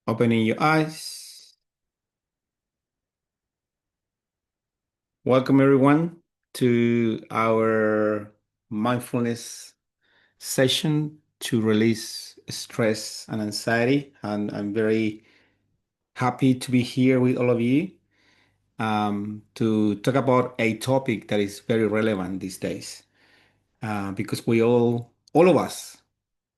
Opening your eyes. Welcome, everyone, to our mindfulness session to release stress and anxiety. And I'm very happy to be here with all of you to talk about a topic that is very relevant these days because all of us,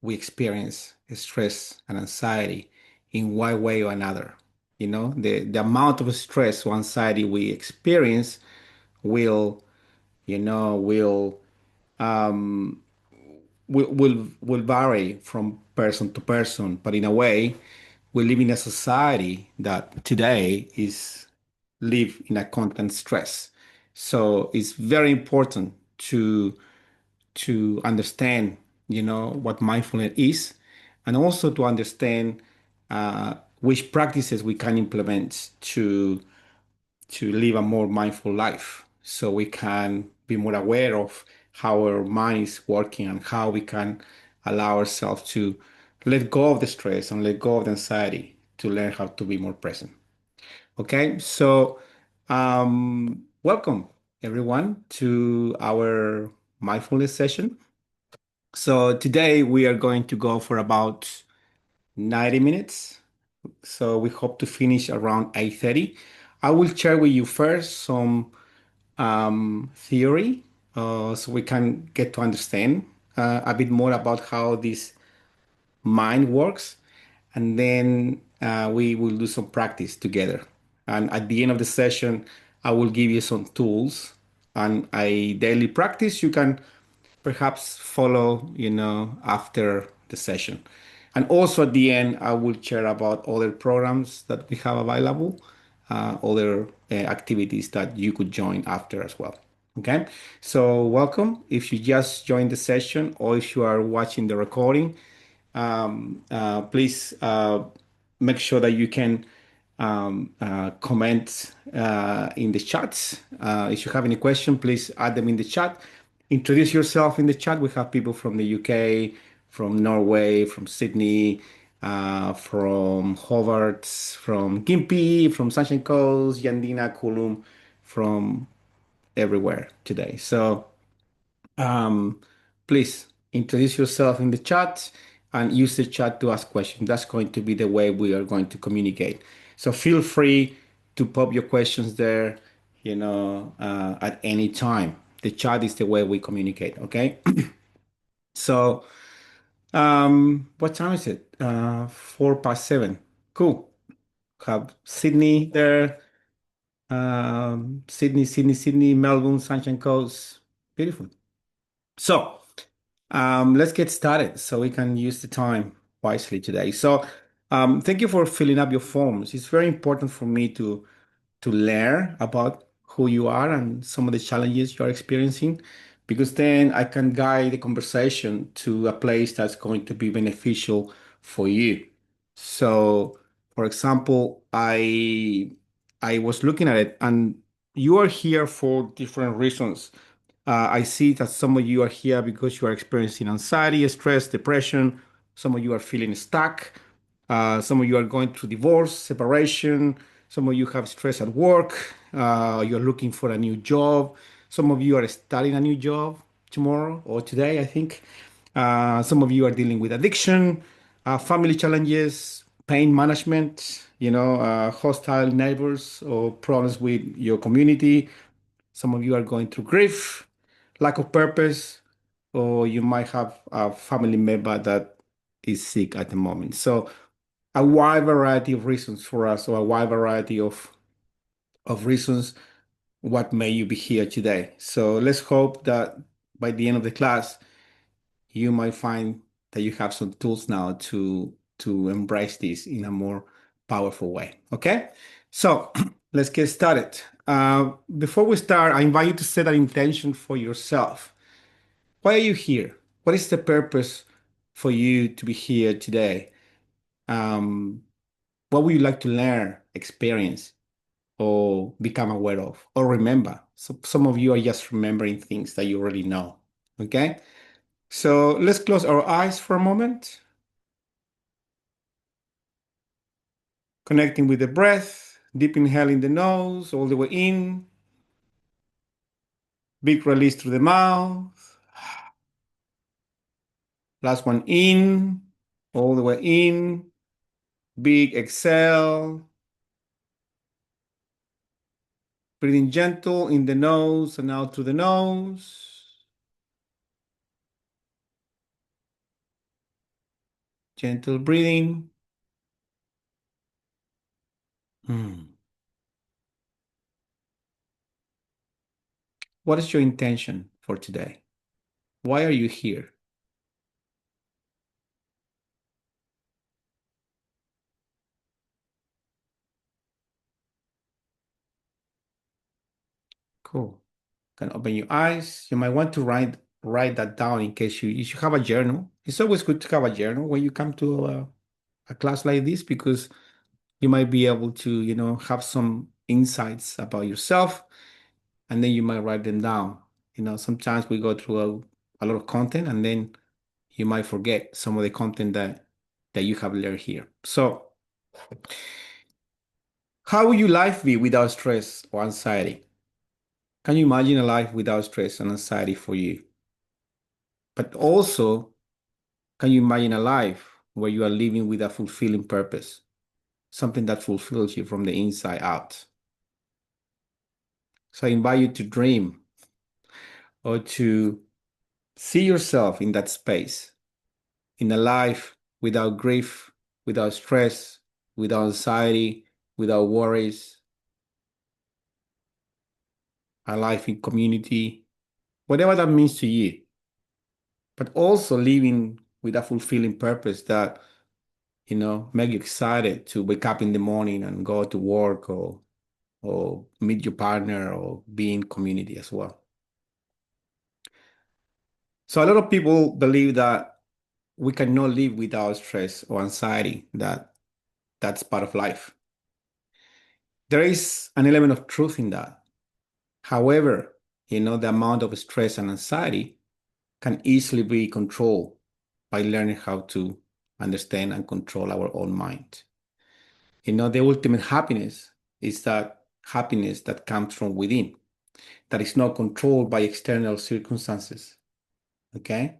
we experience stress and anxiety in one way or another. The amount of stress or anxiety we experience will, you know, um, will vary from person to person. But in a way, we live in a society that today is live in a constant stress. So it's very important to understand, what mindfulness is, and also to understand which practices we can implement to live a more mindful life, so we can be more aware of how our mind is working and how we can allow ourselves to let go of the stress and let go of the anxiety to learn how to be more present. Okay, so welcome everyone to our mindfulness session. So today we are going to go for about 90 minutes. So we hope to finish around 8:30. I will share with you first some theory so we can get to understand a bit more about how this mind works. And then we will do some practice together. And at the end of the session, I will give you some tools and a daily practice you can perhaps follow, after the session. And also at the end, I will share about other programs that we have available, other activities that you could join after as well. Okay, so welcome. If you just joined the session or if you are watching the recording, please make sure that you can comment in the chats. If you have any question, please add them in the chat. Introduce yourself in the chat. We have people from the UK, from Norway, from Sydney, from Hobart, from Gympie, from Sunshine Coast, Yandina, Kulum, from everywhere today. So um, please introduce yourself in the chat and use the chat to ask questions. That's going to be the way we are going to communicate. So feel free to pop your questions there, at any time. The chat is the way we communicate. Okay. So, what time is it? 7:04. Cool. Have Sydney there. Sydney, Melbourne, Sunshine Coast. Beautiful. So, let's get started so we can use the time wisely today. So, thank you for filling up your forms. It's very important for me to learn about who you are and some of the challenges you're experiencing, because then I can guide the conversation to a place that's going to be beneficial for you. So, for example, I was looking at it, and you are here for different reasons. I see that some of you are here because you are experiencing anxiety, stress, depression. Some of you are feeling stuck. Some of you are going through divorce, separation. Some of you have stress at work. You're looking for a new job. Some of you are starting a new job tomorrow or today, I think. Some of you are dealing with addiction, family challenges, pain management, hostile neighbors or problems with your community. Some of you are going through grief, lack of purpose, or you might have a family member that is sick at the moment. So a wide variety of reasons for us, or a wide variety of reasons what made you be here today. So let's hope that by the end of the class, you might find that you have some tools now to embrace this in a more powerful way. Okay, so let's get started. Before we start, I invite you to set an intention for yourself. Why are you here? What is the purpose for you to be here today? Um, what would you like to learn, experience, or become aware of, or remember? So some of you are just remembering things that you already know. Okay, so let's close our eyes for a moment. Connecting with the breath, deep inhale in the nose, all the way in, big release through the mouth. Last one in, all the way in, big exhale. Breathing gentle in the nose and out through the nose. Gentle breathing. Hmm. What is your intention for today? Why are you here? Cool. Can open your eyes. You might want to write that down in case you should have a journal. It's always good to have a journal when you come to a class like this because you might be able to, have some insights about yourself and then you might write them down. Sometimes we go through a lot of content and then you might forget some of the content that you have learned here. So, how would your life be without stress or anxiety? Can you imagine a life without stress and anxiety for you? But also, can you imagine a life where you are living with a fulfilling purpose, something that fulfills you from the inside out? So I invite you to dream or to see yourself in that space, in a life without grief, without stress, without anxiety, without worries, a life in community, whatever that means to you, but also living with a fulfilling purpose that, make you excited to wake up in the morning and go to work or meet your partner or be in community as well. So a lot of people believe that we cannot live without stress or anxiety, that that's part of life. There is an element of truth in that. However, the amount of stress and anxiety can easily be controlled by learning how to understand and control our own mind. The ultimate happiness is that happiness that comes from within, that is not controlled by external circumstances. Okay?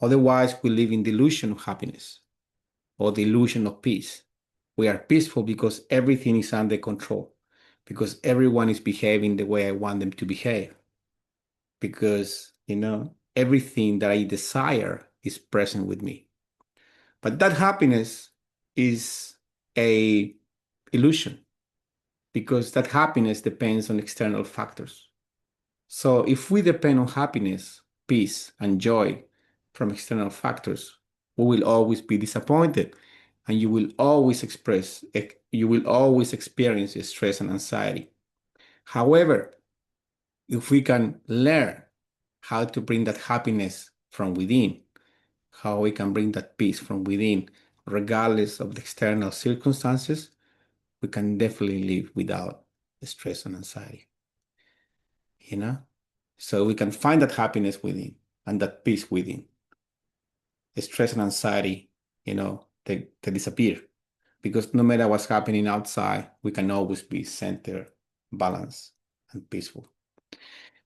Otherwise, we live in the illusion of happiness or the illusion of peace. We are peaceful because everything is under control, because everyone is behaving the way I want them to behave, because, everything that I desire is present with me. But that happiness is a illusion because that happiness depends on external factors. So if we depend on happiness, peace, and joy from external factors, we will always be disappointed and you will always experience stress and anxiety. However, if we can learn how to bring that happiness from within, how we can bring that peace from within, regardless of the external circumstances, we can definitely live without stress and anxiety, you know? So we can find that happiness within and that peace within. Stress and anxiety, they disappear because no matter what's happening outside, we can always be centered, balanced, and peaceful.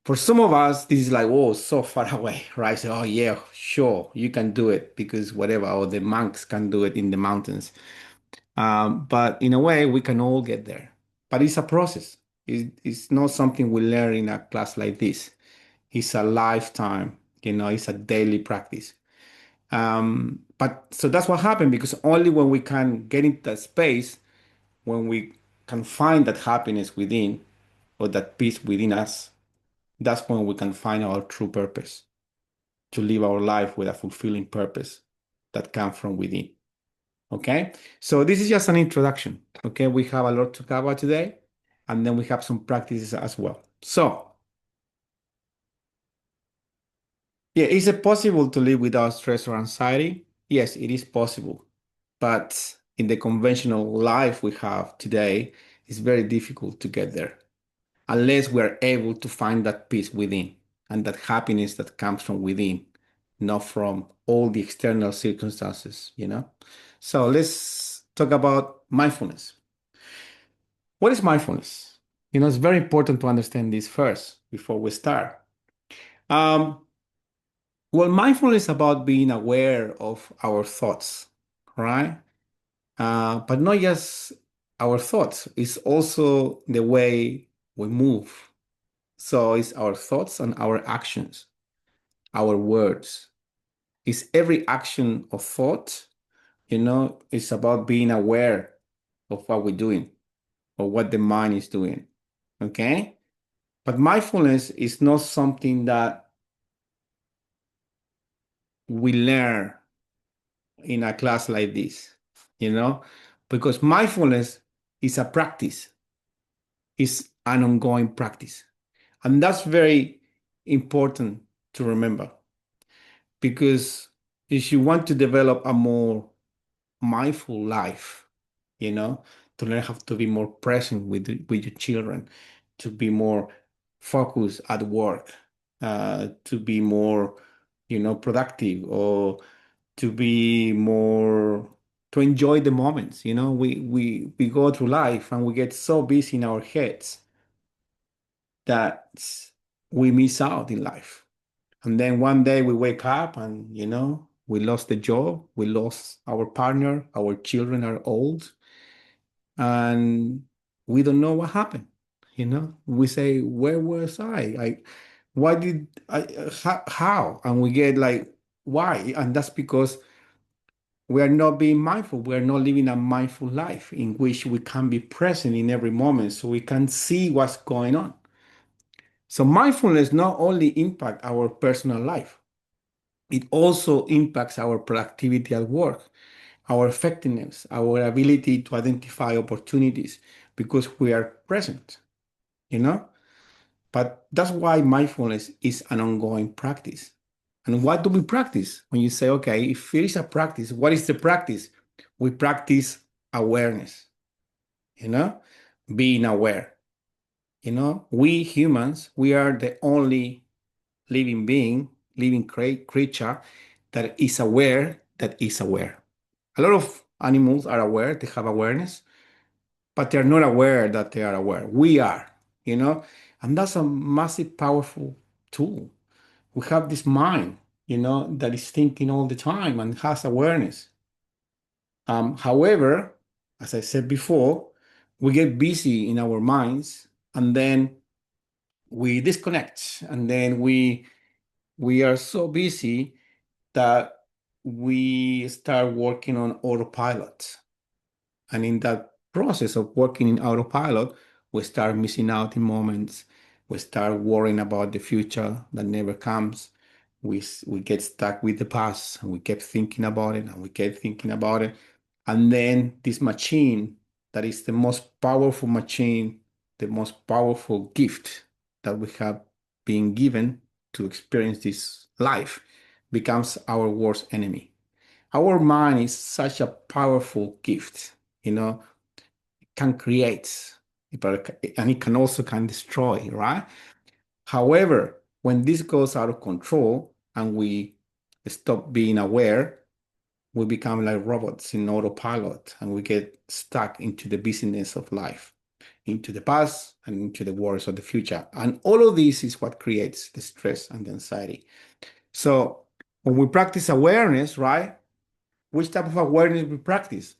For some of us, this is like, oh, so far away, right? So, oh, yeah, sure, you can do it because whatever, or the monks can do it in the mountains. But in a way, we can all get there. But it's a process. It's not something we learn in a class like this. It's a lifetime, it's a daily practice. But so that's what happened because only when we can get into that space, when we can find that happiness within or that peace within us, that's when we can find our true purpose to live our life with a fulfilling purpose that comes from within. Okay, so this is just an introduction. Okay, we have a lot to cover today, and then we have some practices as well. So, yeah, is it possible to live without stress or anxiety? Yes, it is possible. But in the conventional life we have today, it's very difficult to get there unless we're able to find that peace within and that happiness that comes from within, not from all the external circumstances. So let's talk about mindfulness. What is mindfulness? It's very important to understand this first before we start. Um, well, mindfulness is about being aware of our thoughts, right? But not just our thoughts, it's also the way we move. So it's our thoughts and our actions, our words. It's every action or thought, it's about being aware of what we're doing or what the mind is doing. Okay? But mindfulness is not something that we learn in a class like this, you know, because mindfulness is a practice, it's an ongoing practice. And that's very important to remember because if you want to develop a more mindful life, you know, to learn how to be more present with your children, to be more focused at work, to be more, productive, or to be more to enjoy the moments. We go through life and we get so busy in our heads that we miss out in life. And then one day we wake up and, we lost the job, we lost our partner, our children are old, and we don't know what happened. We say, where was why did how? And we get like, why? And that's because we are not being mindful. We are not living a mindful life in which we can be present in every moment so we can see what's going on. So mindfulness not only impact our personal life, it also impacts our productivity at work, our effectiveness, our ability to identify opportunities because we are present, you know? But that's why mindfulness is an ongoing practice. And what do we practice? When you say, okay, if it is a practice, what is the practice? We practice awareness, you know, being aware. We humans, we are the only living being, living creature that is aware, that is aware. A lot of animals are aware, they have awareness, but they're not aware that they are aware. We are, you know, and that's a massive, powerful tool. We have this mind, that is thinking all the time and has awareness. However, as I said before, we get busy in our minds and then we disconnect and then we are so busy that we start working on autopilot. And in that process of working in autopilot, we start missing out in moments. We start worrying about the future that never comes. We get stuck with the past and we kept thinking about it and we kept thinking about it. And then this machine, that is the most powerful machine, the most powerful gift that we have been given to experience this life, becomes our worst enemy. Our mind is such a powerful gift, it can create, and it can also can destroy, right? However, when this goes out of control and we stop being aware, we become like robots in autopilot and we get stuck into the busyness of life, into the past and into the worries of the future. And all of this is what creates the stress and the anxiety. So when we practice awareness, right? Which type of awareness we practice?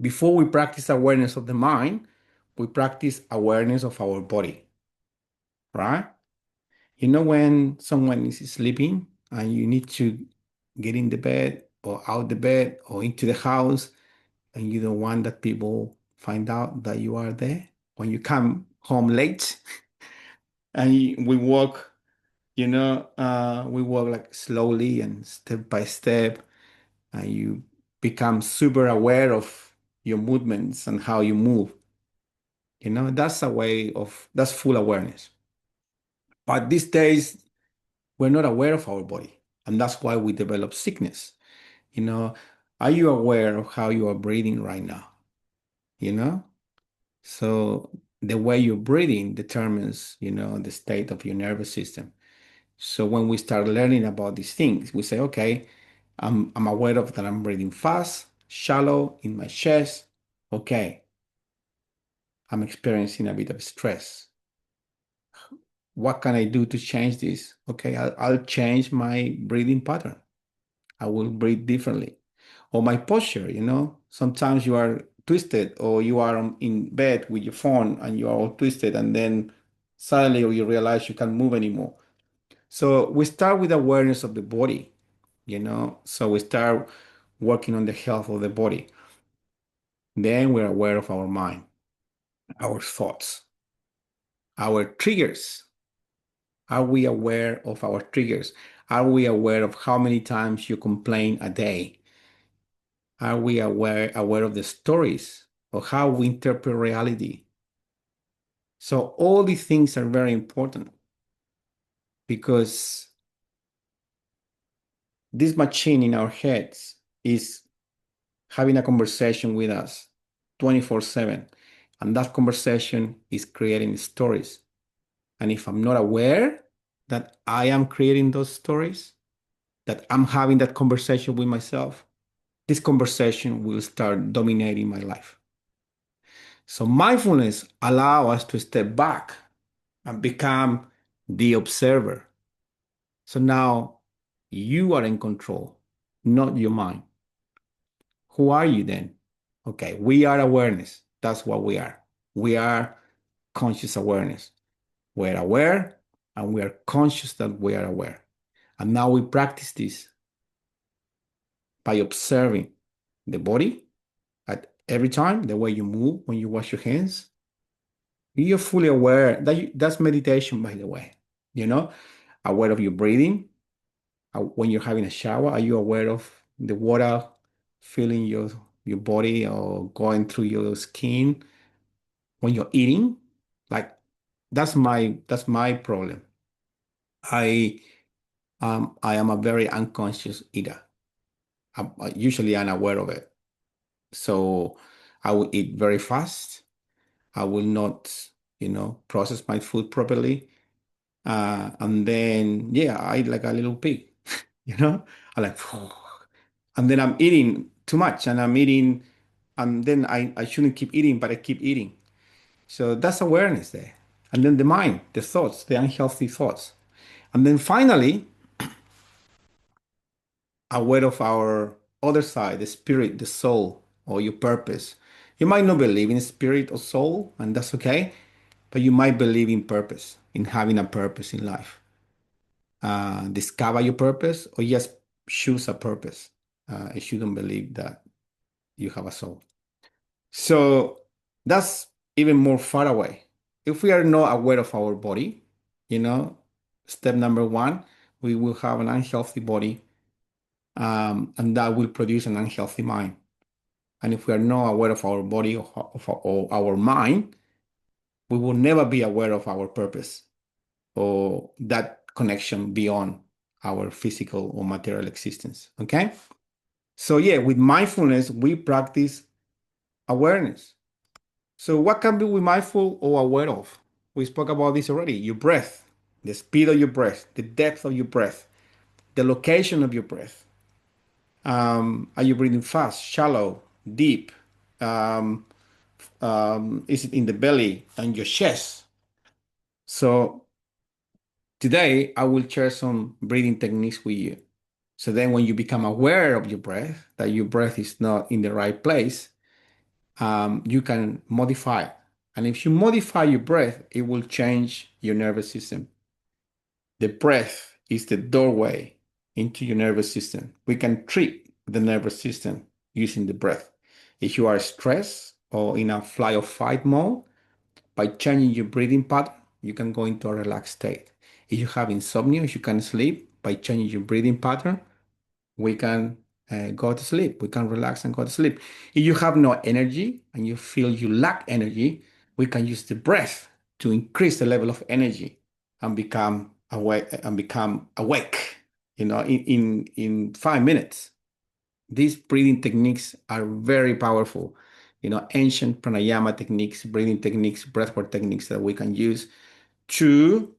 Before we practice awareness of the mind, we practice awareness of our body, right? When someone is sleeping and you need to get in the bed or out the bed or into the house and you don't want that people find out that you are there. When you come home late and we walk, we walk like slowly and step by step, and you become super aware of your movements and how you move. That's full awareness. But these days, we're not aware of our body. And that's why we develop sickness. You know, are you aware of how you are breathing right now? You know? So the way you're breathing determines, the state of your nervous system. So when we start learning about these things, we say, okay, I'm aware of that I'm breathing fast, shallow in my chest. Okay. I'm experiencing a bit of stress. What can I do to change this? Okay, I'll change my breathing pattern. I will breathe differently. Or my posture, sometimes you are twisted or you are in bed with your phone and you are all twisted and then suddenly you realize you can't move anymore. So we start with awareness of the body. So we start working on the health of the body. Then we're aware of our mind, our thoughts, our triggers. Are we aware of our triggers? Are we aware of how many times you complain a day? Are we aware of the stories of how we interpret reality? So all these things are very important because this machine in our heads is having a conversation with us 24/7. And that conversation is creating stories. And if I'm not aware that I am creating those stories, that I'm having that conversation with myself, this conversation will start dominating my life. So mindfulness allows us to step back and become the observer. So now you are in control, not your mind. Who are you then? Okay, we are awareness. That's what we are. We are conscious awareness. We're aware and we are conscious that we are aware. And now we practice this by observing the body at every time, the way you move when you wash your hands. You're fully aware that's meditation, by the way. You know, aware of your breathing. When you're having a shower, are you aware of the water filling your body or going through your skin? When you're eating, like that's my problem. I I am a very unconscious eater. I'm usually unaware of it. So I will eat very fast. I will not, process my food properly. And then, yeah, I eat like a little pig, you know? I like, and then I'm eating too much and I'm eating, and then I shouldn't keep eating, but I keep eating. So that's awareness there. And then the mind, the thoughts, the unhealthy thoughts. And then finally, aware of our other side, the spirit, the soul, or your purpose. You might not believe in spirit or soul, and that's okay, but you might believe in purpose, in having a purpose in life. Discover your purpose or just choose a purpose. You shouldn't believe that you have a soul. So that's even more far away. If we are not aware of our body, you know, step number one, we will have an unhealthy body, and that will produce an unhealthy mind. And if we are not aware of our body or our mind, we will never be aware of our purpose or that connection beyond our physical or material existence. Okay? So, yeah, with mindfulness, we practice awareness. So, what can be we mindful or aware of? We spoke about this already. Your breath, the speed of your breath, the depth of your breath, the location of your breath. Are you breathing fast, shallow, deep? Um, is it in the belly and your chest? So today I will share some breathing techniques with you. So then when you become aware of your breath, that your breath is not in the right place, you can modify it. And if you modify your breath, it will change your nervous system. The breath is the doorway into your nervous system. We can treat the nervous system using the breath. If you are stressed or in a fly or fight mode, by changing your breathing pattern, you can go into a relaxed state. If you have insomnia, if you can sleep, by changing your breathing pattern, we can go to sleep. We can relax and go to sleep. If you have no energy and you feel you lack energy, we can use the breath to increase the level of energy and become awake, in 5 minutes. These breathing techniques are very powerful. Ancient pranayama techniques, breathing techniques, breathwork techniques that we can use to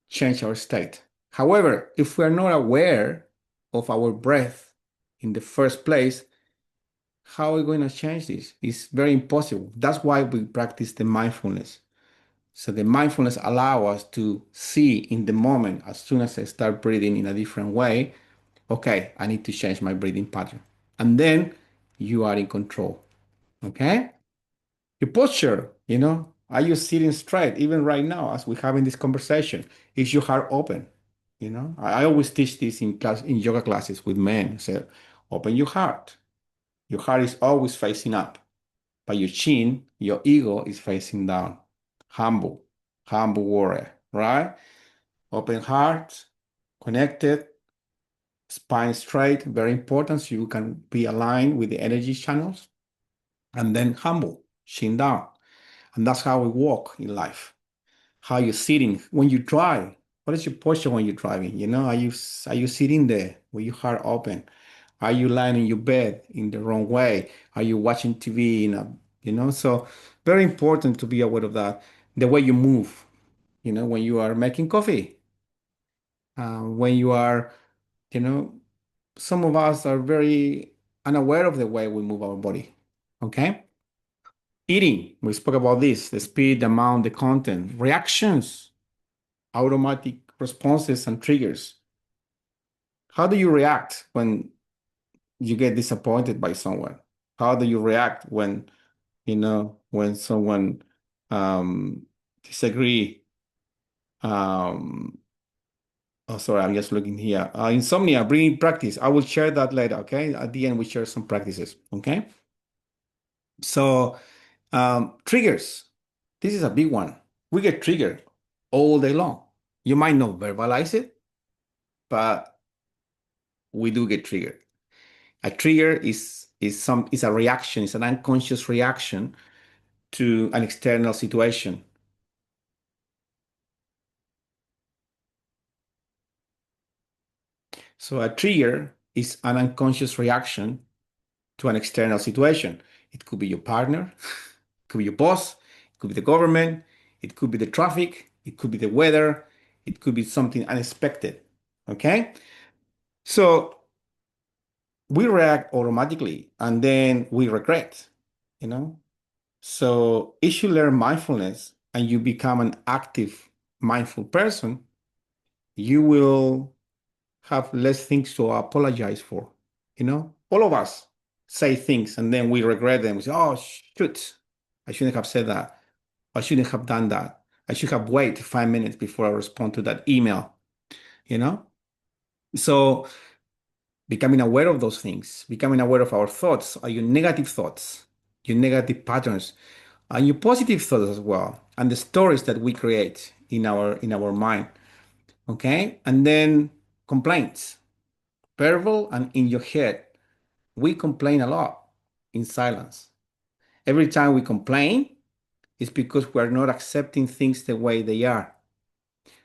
change our state. However, if we are not aware of our breath in the first place, How are we going to change this? It's very impossible. That's why we practice the mindfulness. So the mindfulness allow us to see in the moment, as soon as I start breathing in a different way, okay, I need to change my breathing pattern. And then you are in control. Okay? Your posture, are you sitting straight? Even right now, as we're having this conversation, is your heart open? I always teach this in class, in yoga classes with men. Say, open your heart. Your heart is always facing up, but your chin, your ego is facing down. Humble, humble warrior, right? Open heart, connected, spine straight, very important so you can be aligned with the energy channels. And then humble, chin down. And that's how we walk in life. How you're sitting when you drive. What is your posture when you're driving? Are you sitting there with your heart open? Are you lying in your bed in the wrong way? Are you watching TV So very important to be aware of that. The way you move, when you are making coffee, when you are, you know, some of us are very unaware of the way we move our body. Okay. Eating, we spoke about this, the speed, the amount, the content, reactions, automatic responses and triggers. How do you react when you get disappointed by someone? How do you react when someone disagree? Um, oh, sorry, I'm just looking here. Insomnia, bringing practice. I will share that later, okay? At the end, we share some practices, okay? So, triggers. This is a big one. We get triggered all day long. You might not verbalize it, but we do get triggered. A trigger is a reaction, it's an unconscious reaction to an external situation. So a trigger is an unconscious reaction to an external situation. It could be your partner, it could be your boss, it could be the government, it could be the traffic, it could be the weather, it could be something unexpected. Okay? So we react automatically and then we regret, you know? So if you learn mindfulness and you become an active, mindful person, you will have less things to apologize for. All of us say things and then we regret them. We say, oh, shoot, I shouldn't have said that. I shouldn't have done that. I should have waited 5 minutes before I respond to that email, you know? So becoming aware of those things, becoming aware of our thoughts, are your negative thoughts, your negative patterns, and your positive thoughts as well, and the stories that we create in our mind. Okay? And then complaints, verbal and in your head. We complain a lot in silence. Every time we complain, it's because we're not accepting things the way they are.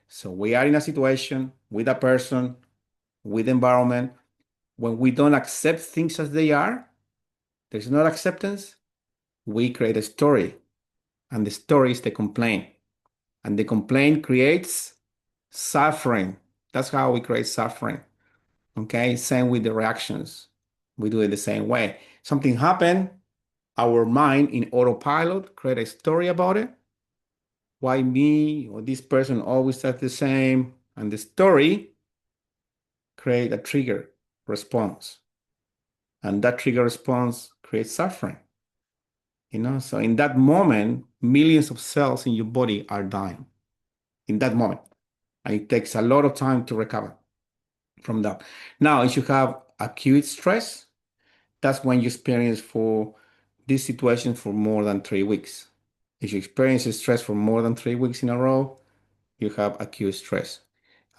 So we are in a situation with a person, with environment. When we don't accept things as they are, there's not acceptance. We create a story, and the story is the complaint. And the complaint creates suffering. That's how we create suffering. Okay, same with the reactions. We do it the same way. Something happened, our mind in autopilot create a story about it. Why me or this person always does the same? And the story create a trigger response. And that trigger response creates suffering. So in that moment, millions of cells in your body are dying in that moment. And it takes a lot of time to recover from that. Now, if you have acute stress, that's when you experience for this situation for more than 3 weeks. If you experience stress for more than 3 weeks in a row, you have acute stress.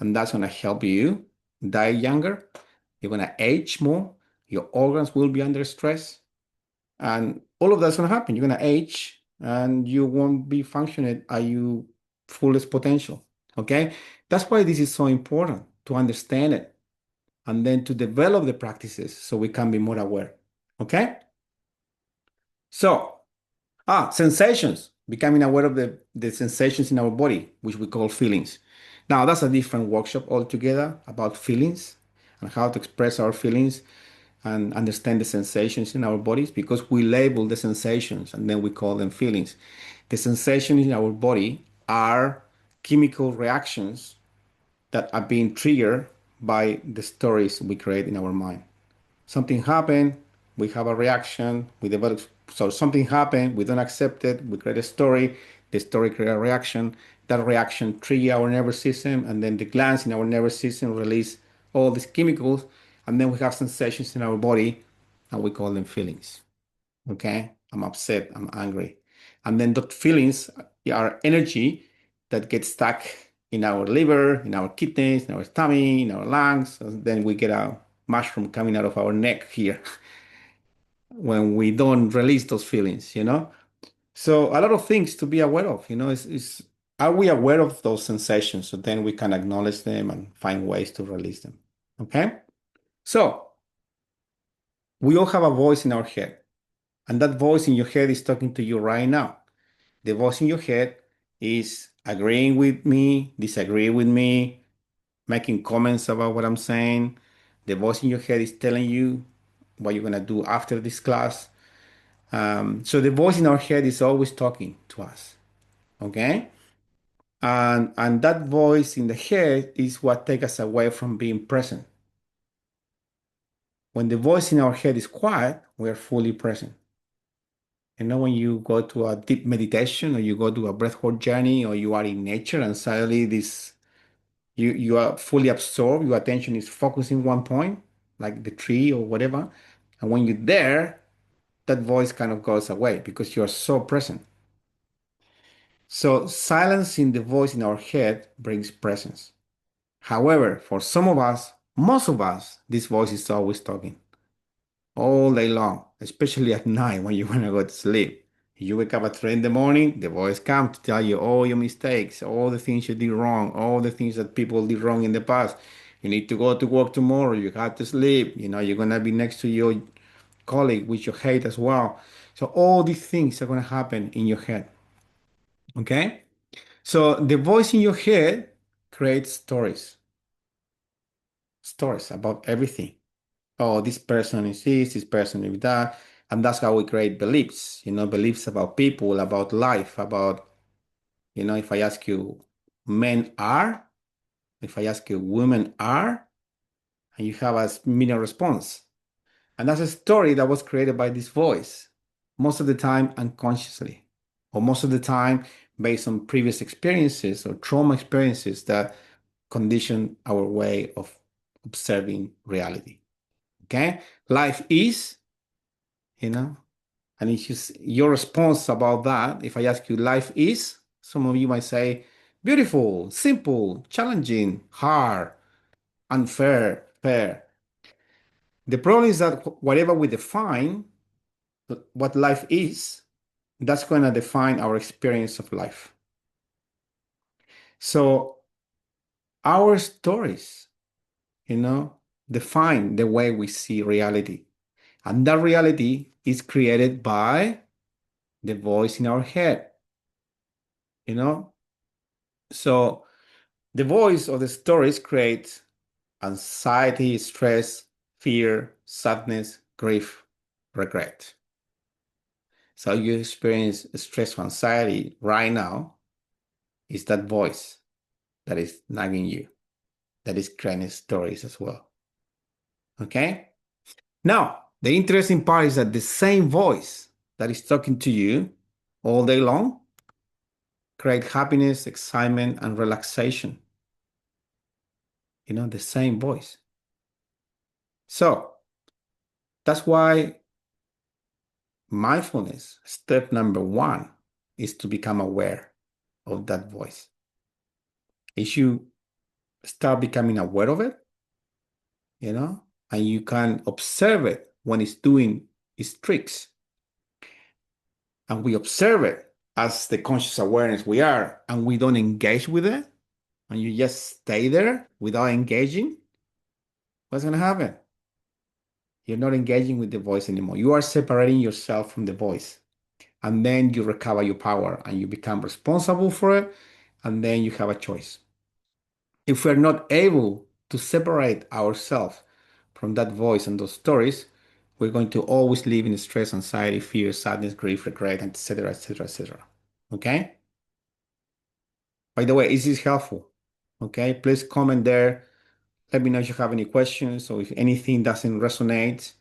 And that's going to help you die younger. You're going to age more. Your organs will be under stress. And all of that's going to happen. You're going to age and you won't be functioning at your fullest potential. Okay? That's why this is so important to understand it and then to develop the practices so we can be more aware. Okay? So, sensations, becoming aware of the sensations in our body, which we call feelings. Now, that's a different workshop altogether about feelings and how to express our feelings. and understand the sensations in our bodies because we label the sensations and then we call them feelings. The sensations in our body are chemical reactions that are being triggered by the stories we create in our mind. Something happened, we have a reaction, we develop. So something happened, we don't accept it, we create a story, the story create a reaction, that reaction trigger our nervous system, and then the glands in our nervous system release all these chemicals, and then we have sensations in our body, and we call them feelings. Okay? I'm upset, I'm angry. And then those feelings are energy that gets stuck in our liver, in our kidneys, in our tummy, in our lungs. And then we get a mushroom coming out of our neck here when we don't release those feelings. So a lot of things to be aware of, is are we aware of those sensations? So then we can acknowledge them and find ways to release them. Okay? So we all have a voice in our head, and that voice in your head is talking to you right now. The voice in your head is agreeing with me, disagreeing with me, making comments about what I'm saying. The voice in your head is telling you what you're going to do after this class. So the voice in our head is always talking to us. Okay? And that voice in the head is what takes us away from being present. When the voice in our head is quiet, we are fully present. When you go to a deep meditation or you go to a breathwork journey or you are in nature and suddenly you are fully absorbed, your attention is focused in one point, like the tree or whatever. And when you're there, that voice kind of goes away because you are so present. So silencing the voice in our head brings presence. However, for some of us, most of us, this voice is always talking all day long, especially at night when you want to go to sleep. You wake up at 3 in the morning, the voice comes to tell you all your mistakes, all the things you did wrong, all the things that people did wrong in the past. You need to go to work tomorrow, you have to sleep, you're going to be next to your colleague, which you hate as well. So all these things are going to happen in your head. Okay? So the voice in your head creates stories about everything. Oh, this person is this person is that. And that's how we create beliefs about people, about life, if I ask you, men are, if I ask you, women are, and you have a similar response. And that's a story that was created by this voice, most of the time unconsciously, or most of the time based on previous experiences or trauma experiences that condition our way of observing reality. Okay? Life is, you know, and it's just your response about that. If I ask you, life is, some of you might say, beautiful, simple, challenging, hard, unfair, fair. The problem is that whatever we define, what life is, that's going to define our experience of life. So our stories, define the way we see reality. And that reality is created by the voice in our head, you know? So the voice of the stories creates anxiety, stress, fear, sadness, grief, regret. So you experience stress or anxiety right now is that voice that is nagging you, that is creating stories as well. Okay? Now, the interesting part is that the same voice that is talking to you all day long create happiness, excitement, and relaxation. The same voice. So that's why mindfulness, step number one, is to become aware of that voice. If you start becoming aware of it, and you can observe it when it's doing its tricks, and we observe it as the conscious awareness we are, and we don't engage with it, and you just stay there without engaging, what's going to happen? You're not engaging with the voice anymore. You are separating yourself from the voice. And then you recover your power and you become responsible for it. And then you have a choice. If we're not able to separate ourselves from that voice and those stories, We're going to always live in stress, anxiety, fear, sadness, grief, regret, etc., etc., etc. Okay? By the way, is this helpful? Okay, please comment there. Let me know if you have any questions or if anything doesn't resonate.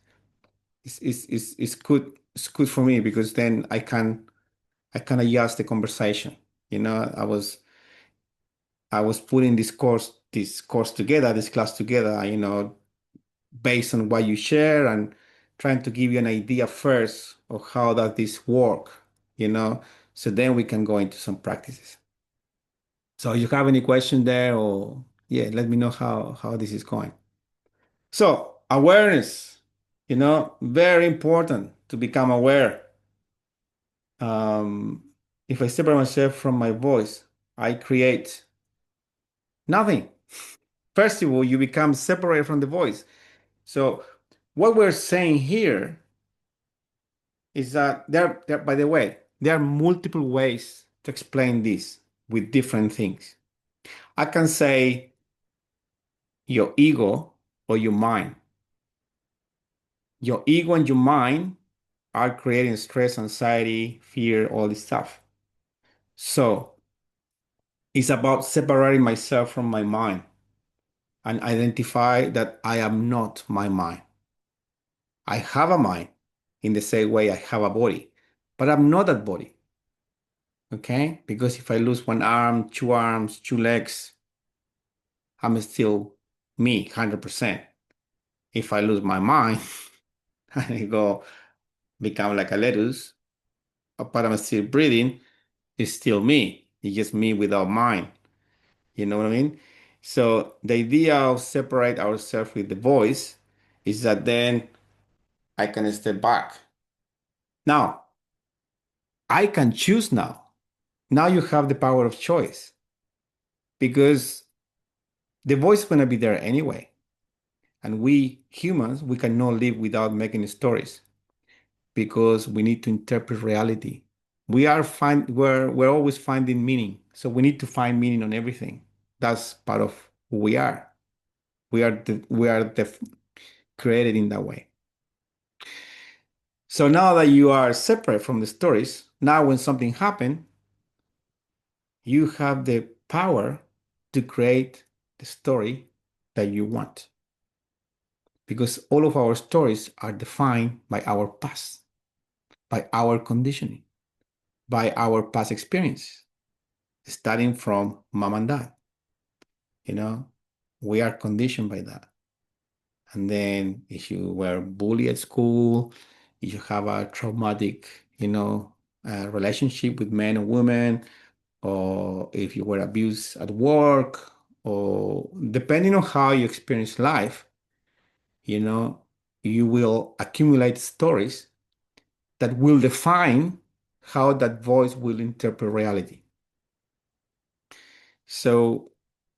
It's good. It's good for me because then I can adjust the conversation. You know, I was putting this course together, this class together, based on what you share and trying to give you an idea first of how does this work, you know, so then we can go into some practices. So if you have any question there or yeah, let me know how this is going. So awareness, very important to become aware. Um, if I separate myself from my voice, I create nothing. First of all, you become separated from the voice. So what we're saying here is that by the way, there are multiple ways to explain this with different things. I can say your ego or your mind. Your ego and your mind are creating stress, anxiety, fear, all this stuff. So it's about separating myself from my mind and identify that I am not my mind. I have a mind in the same way I have a body, but I'm not that body. Okay? Because if I lose one arm, two arms, two legs, I'm still me 100%. If I lose my mind and I go become like a lettuce, but I'm still breathing, it's still me. It's just me without mind. You know what I mean? So the idea of separate ourselves with the voice is that then I can step back. Now, I can choose now. Now you have the power of choice because the voice is going to be there anyway. And we humans, we cannot live without making stories because we need to interpret reality. We're always finding meaning. So we need to find meaning on everything. That's part of who we are. We are the created in that way. So now that you are separate from the stories, now when something happens, you have the power to create the story that you want. Because all of our stories are defined by our past, by our conditioning, by our past experience, starting from mom and dad. You know, we are conditioned by that. And then if you were bullied at school, if you have a traumatic, relationship with men or women, or if you were abused at work, or depending on how you experience life, you know, you will accumulate stories that will define how that voice will interpret reality. So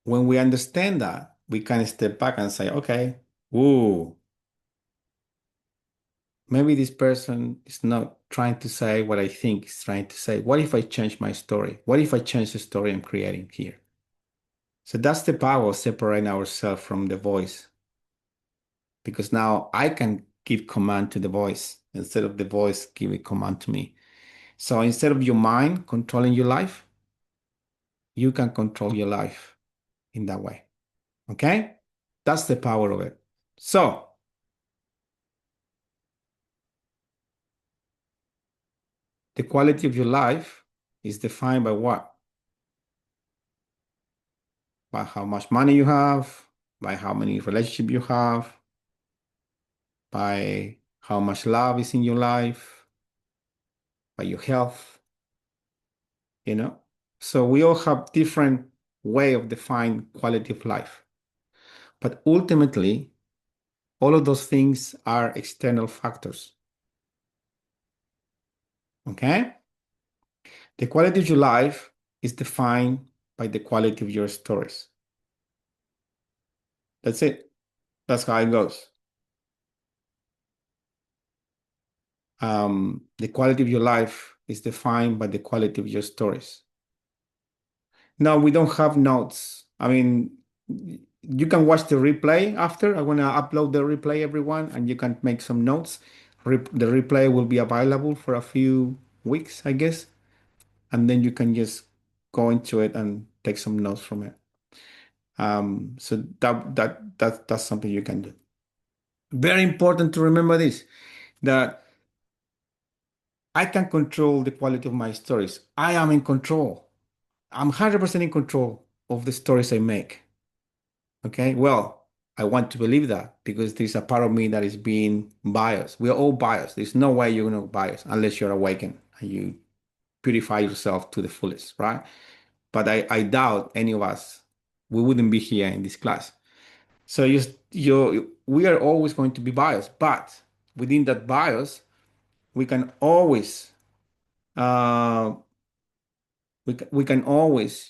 when we understand that, we can step back and say, okay, ooh, maybe this person is not trying to say what I think is trying to say. What if I change my story? What if I change the story I'm creating here? So that's the power of separating ourselves from the voice. Because now I can give command to the voice instead of the voice giving command to me. So instead of your mind controlling your life, you can control your life in that way. Okay? That's the power of it. So the quality of your life is defined by what? By how much money you have, by how many relationships you have, by how much love is in your life, by your health, you know? So we all have different way of defining quality of life. But ultimately, all of those things are external factors. Okay? The quality of your life is defined by the quality of your stories. That's it. That's how it goes. The quality of your life is defined by the quality of your stories. Now, we don't have notes. I mean, You can watch the replay after. I'm gonna upload the replay, everyone, and you can make some notes. The replay will be available for a few weeks, I guess, and then you can just go into it and take some notes from it. So that's something you can do. Very important to remember this, that I can control the quality of my stories. I am in control. I'm 100% in control of the stories I make. Okay. Well, I want to believe that because there's a part of me that is being biased. We're all biased. There's no way you're not biased unless you're awakened and you purify yourself to the fullest, right? But I doubt any of us, we wouldn't be here in this class. So we are always going to be biased, but within that bias, we can always uh, we can always,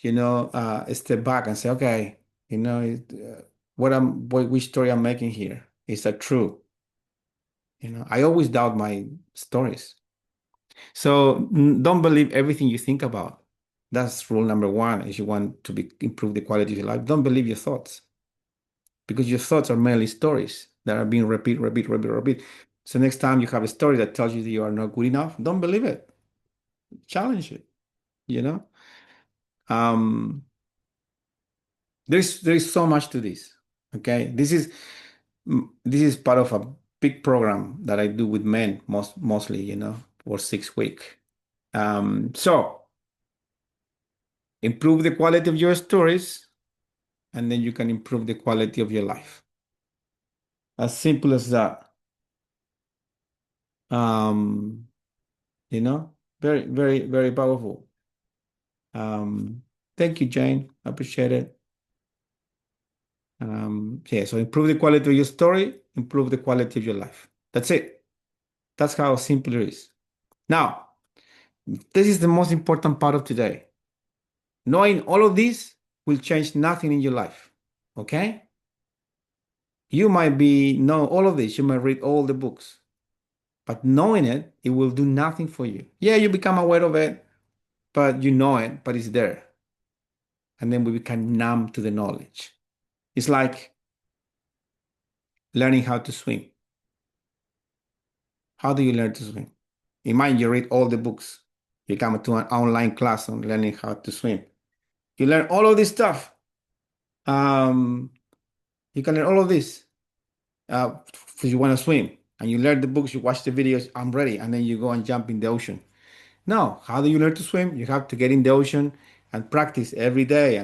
step back and say, okay, which story I'm making here, is that true? I always doubt my stories. So don't believe everything you think about. That's rule number one. If you want to improve the quality of your life, don't believe your thoughts because your thoughts are merely stories that are being repeat, repeat, repeat, repeat. So next time you have a story that tells you that you are not good enough, don't believe it. Challenge it, you know? Um, there is so much to this. Okay. This is part of a big program that I do with men mostly, for 6 weeks. So improve the quality of your stories, and then you can improve the quality of your life. As simple as that. Um, very, very, very powerful. Thank you, Jane. I appreciate it. Yeah, so improve the quality of your story, improve the quality of your life. That's it. That's how simple it is. Now, this is the most important part of today. Knowing all of this will change nothing in your life. Okay? You might know all of this, you might read all the books, but knowing it will do nothing for you. Yeah, you become aware of it, but you know it, but it's there. And then we become numb to the knowledge. It's like learning how to swim. How do you learn to swim? Imagine you read all the books. You come to an online class on learning how to swim. You learn all of this stuff. Um, you can learn all of this if you want to swim. And you learn the books, you watch the videos, I'm ready. And then you go and jump in the ocean. No, how do you learn to swim? You have to get in the ocean and practice every day.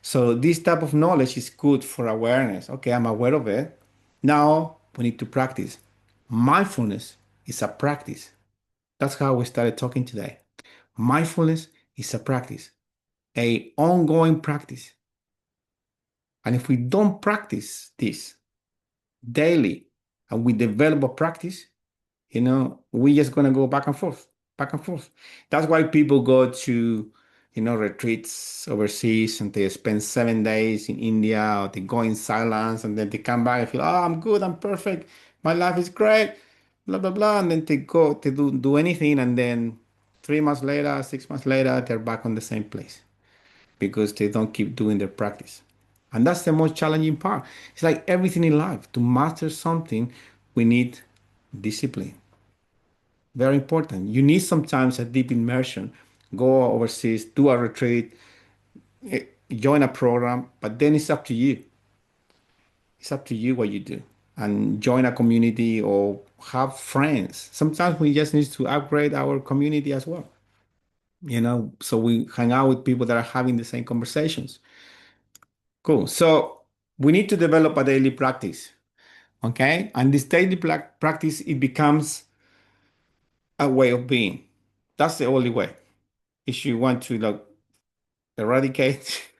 So this type of knowledge is good for awareness. Okay, I'm aware of it. Now we need to practice. Mindfulness is a practice. That's how we started talking today. Mindfulness is a practice, a ongoing practice. And if we don't practice this daily and we develop a practice, we're just gonna go back and forth, back and forth. That's why people go to, retreats overseas and they spend 7 days in India or they go in silence and then they come back and feel, oh, I'm good, I'm perfect, my life is great, blah blah blah, and then they go, they do anything, and then 3 months later, 6 months later, they're back on the same place because they don't keep doing their practice. And that's the most challenging part. It's like everything in life. To master something, we need discipline. Very important. You need sometimes a deep immersion. Go overseas, do a retreat, join a program, but then it's up to you. It's up to you what you do. And join a community or have friends. Sometimes we just need to upgrade our community as well. So we hang out with people that are having the same conversations. Cool. So we need to develop a daily practice. Okay. And this daily practice, it becomes a way of being. That's the only way. If you want to eradicate,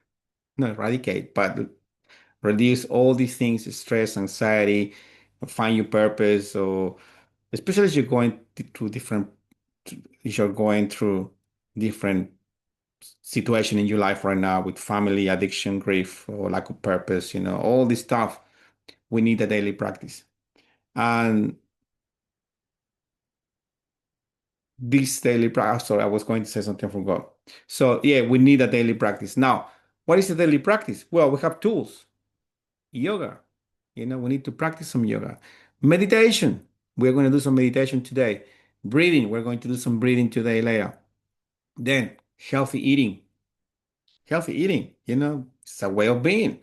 not eradicate, but reduce all these things, stress, anxiety, find your purpose, or especially if you're going through if you're going through different situation in your life right now with family, addiction, grief, or lack of purpose, all this stuff, we need a daily practice. And this daily practice, sorry, I was going to say something, I forgot. So yeah, we need a daily practice. Now, what is a daily practice? Well, we have tools. yoga. We need to practice some yoga. Meditation. We're going to do some meditation today. Breathing. We're going to do some breathing today, Leah. Then healthy eating. Healthy eating, it's a way of being.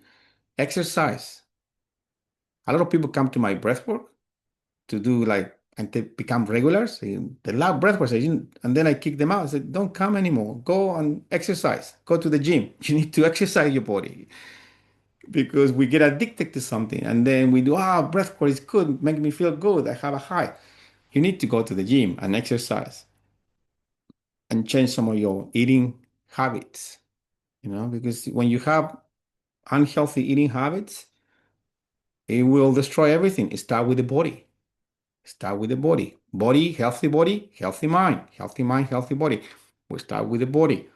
Exercise. A lot of people come to my breathwork to do like and to become regulars. They love breathwork, and then I kick them out. I said, "Don't come anymore. Go and exercise. Go to the gym. You need to exercise your body because we get addicted to something, and then we do. Breathwork is good. Make me feel good. I have a high. You need to go to the gym and exercise and change some of your eating habits. Because when you have unhealthy eating habits, it will destroy everything. Start with the body. Start with the body. Body, healthy mind. Healthy mind, healthy body. We start with the body.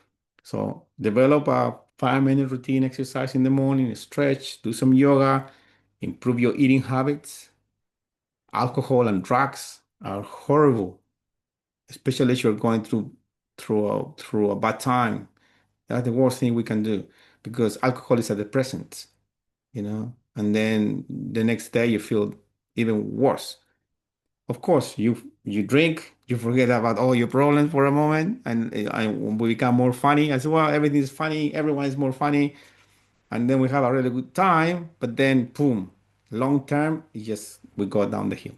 So develop a 5-minute routine exercise in the morning, stretch, do some yoga, improve your eating habits. Alcohol and drugs are horrible, especially if you're going through a bad time. That's the worst thing we can do because alcohol is a depressant, and then the next day you feel even worse. Of course, you drink, you forget about all your problems for a moment, and we become more funny as well. Everything is funny, everyone is more funny, and then we have a really good time. But then, boom, long term, it just we go down the hill.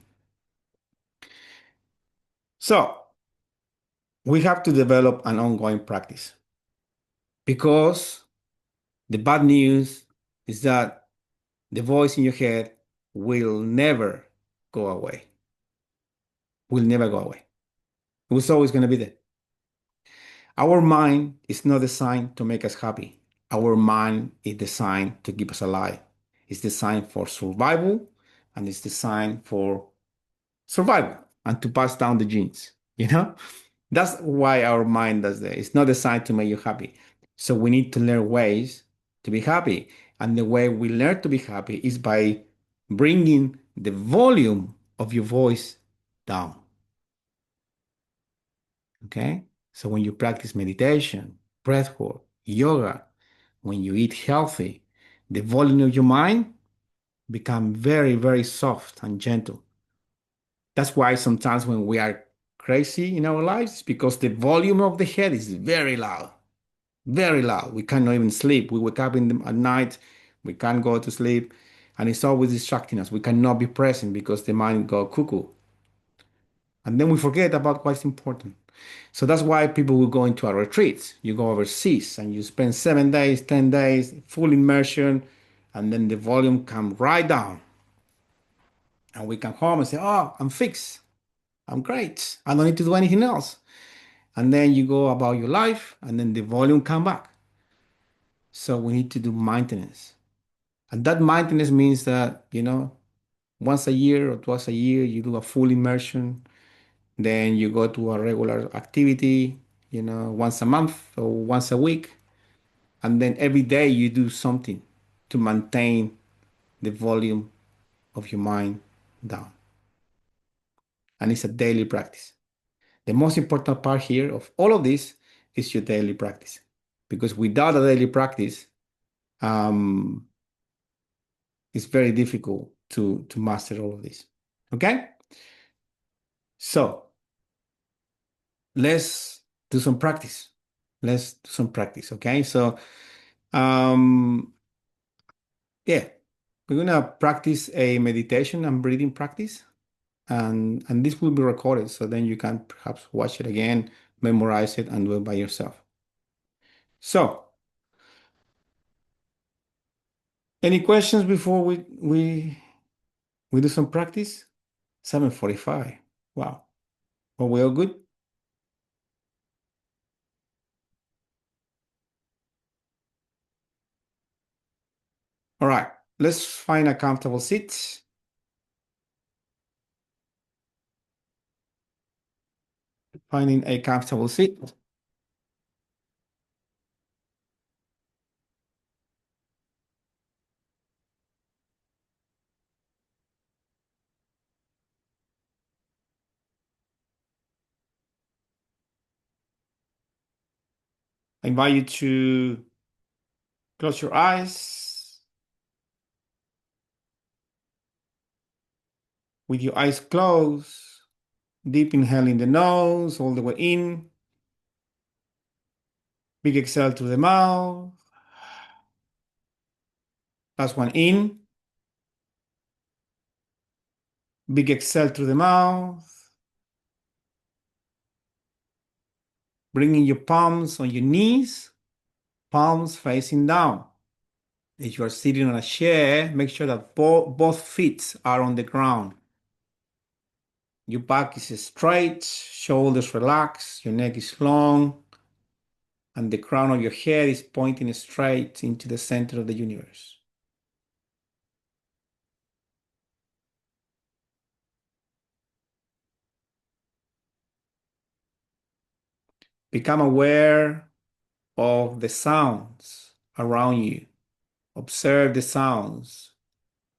So we have to develop an ongoing practice because the bad news is that the voice in your head will never go away. Will never go away. It was always going to be there. Our mind is not designed to make us happy. Our mind is designed to keep us alive. It's designed for survival and it's designed for survival and to pass down the genes. That's why our mind does that. It's not designed to make you happy. So we need to learn ways to be happy. And the way we learn to be happy is by bringing the volume of your voice down. Okay? So when you practice meditation, breathwork, yoga, when you eat healthy, the volume of your mind become very, very soft and gentle. That's why sometimes when we are crazy in our lives, because the volume of the head is very loud, very loud. We cannot even sleep. We wake up at night, we can't go to sleep, and it's always distracting us. We cannot be present because the mind go cuckoo. And then we forget about what's important. So that's why people will go into a retreat. You go overseas and you spend 7 days, 10 days, full immersion, and then the volume come right down. And we come home and say, "Oh, I'm fixed. I'm great. I don't need to do anything else." And then you go about your life and then the volume come back. So we need to do maintenance. And that maintenance means that, once a year or twice a year, you do a full immersion. Then you go to a regular activity, once a month or once a week. And then every day you do something to maintain the volume of your mind down. And it's a daily practice. The most important part here of all of this is your daily practice. Because without a daily practice, um, it's very difficult to master all of this. Okay? So let's do some practice. Let's do some practice. Okay. So um yeah, we're gonna practice a meditation and breathing practice. And this will be recorded so then you can perhaps watch it again, memorize it, and do it by yourself. So any questions before we do some practice? 7:45. Wow. Are we all good? All right. Let's find a comfortable seat. Finding a comfortable seat. I invite you to close your eyes with your eyes closed, deep inhale in the nose, all the way in. Big exhale through the mouth. Last one in. Big exhale through the mouth. Bringing your palms on your knees, palms facing down. If you are sitting on a chair, make sure that both feet are on the ground. Your back is straight, shoulders relaxed, your neck is long, and the crown of your head is pointing straight into the center of the universe. Become aware of the sounds around you. Observe the sounds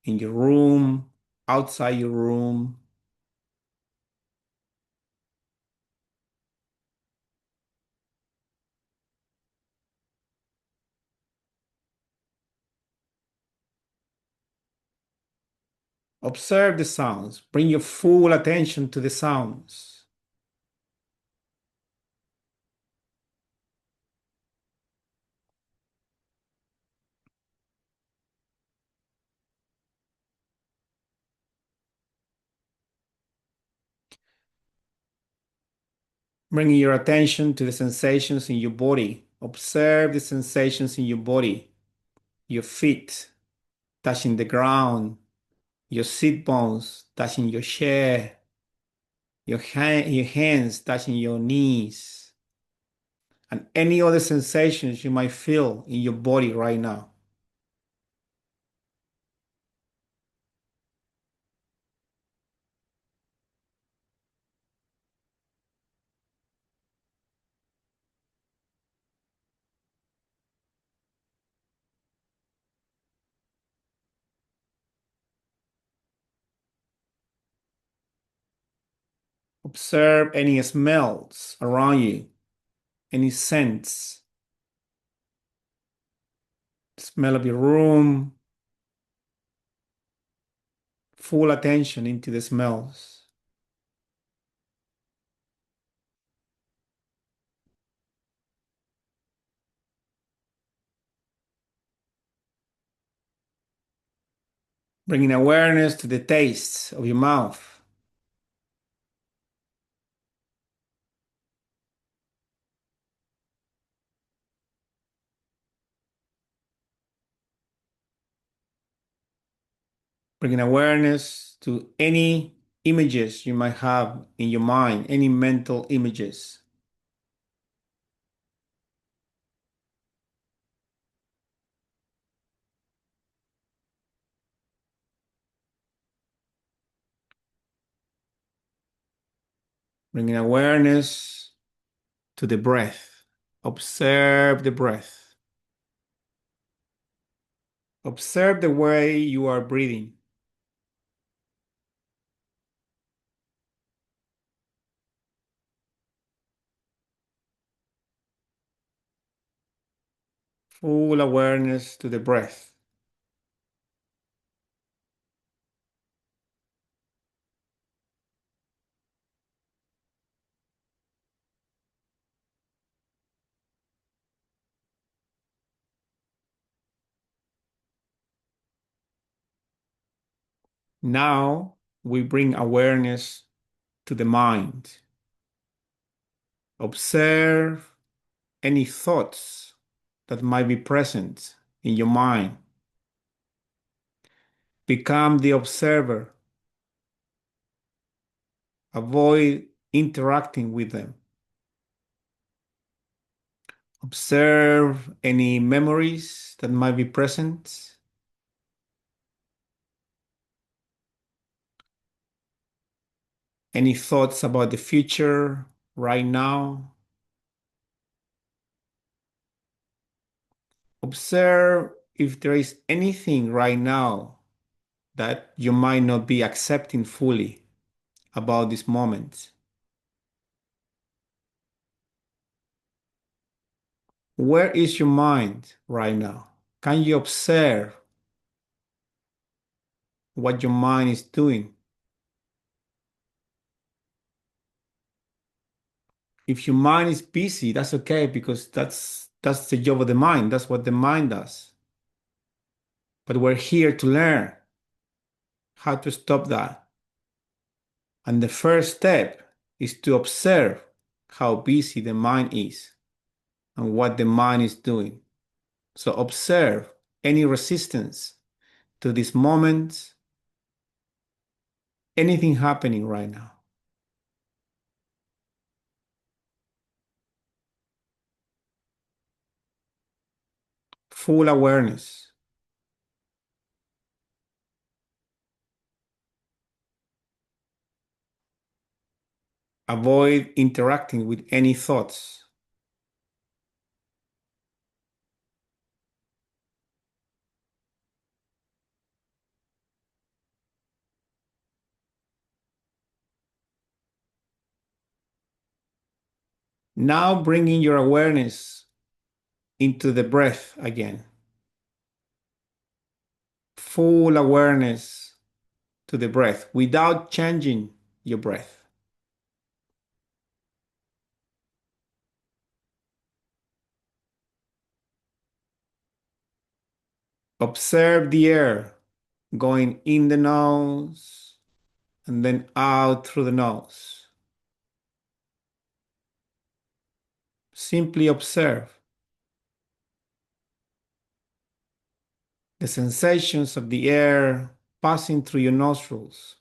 in your room, outside your room. Observe the sounds. Bring your full attention to the sounds. Bringing your attention to the sensations in your body. Observe the sensations in your body. Your feet touching the ground, your sit bones touching your chair, your hands touching your knees, and any other sensations you might feel in your body right now. Observe any smells around you, any scents, smell of your room, full attention into the smells. Bringing awareness to the taste of your mouth. Bringing awareness to any images you might have in your mind, any mental images. Bringing awareness to the breath. Observe the breath. Observe the way you are breathing. Full awareness to the breath. Now we bring awareness to the mind. Observe any thoughts that might be present in your mind. Become the observer. Avoid interacting with them. Observe any memories that might be present. Any thoughts about the future right now. Observe if there is anything right now that you might not be accepting fully about this moment. Where is your mind right now? Can you observe what your mind is doing? If your mind is busy, that's okay because that's the job of the mind. That's what the mind does. But we're here to learn how to stop that. And the first step is to observe how busy the mind is and what the mind is doing. So observe any resistance to this moment, anything happening right now. Full awareness. Avoid interacting with any thoughts. Now bringing your awareness into the breath again. Full awareness to the breath without changing your breath. Observe the air going in the nose and then out through the nose. Simply observe the sensations of the air passing through your nostrils.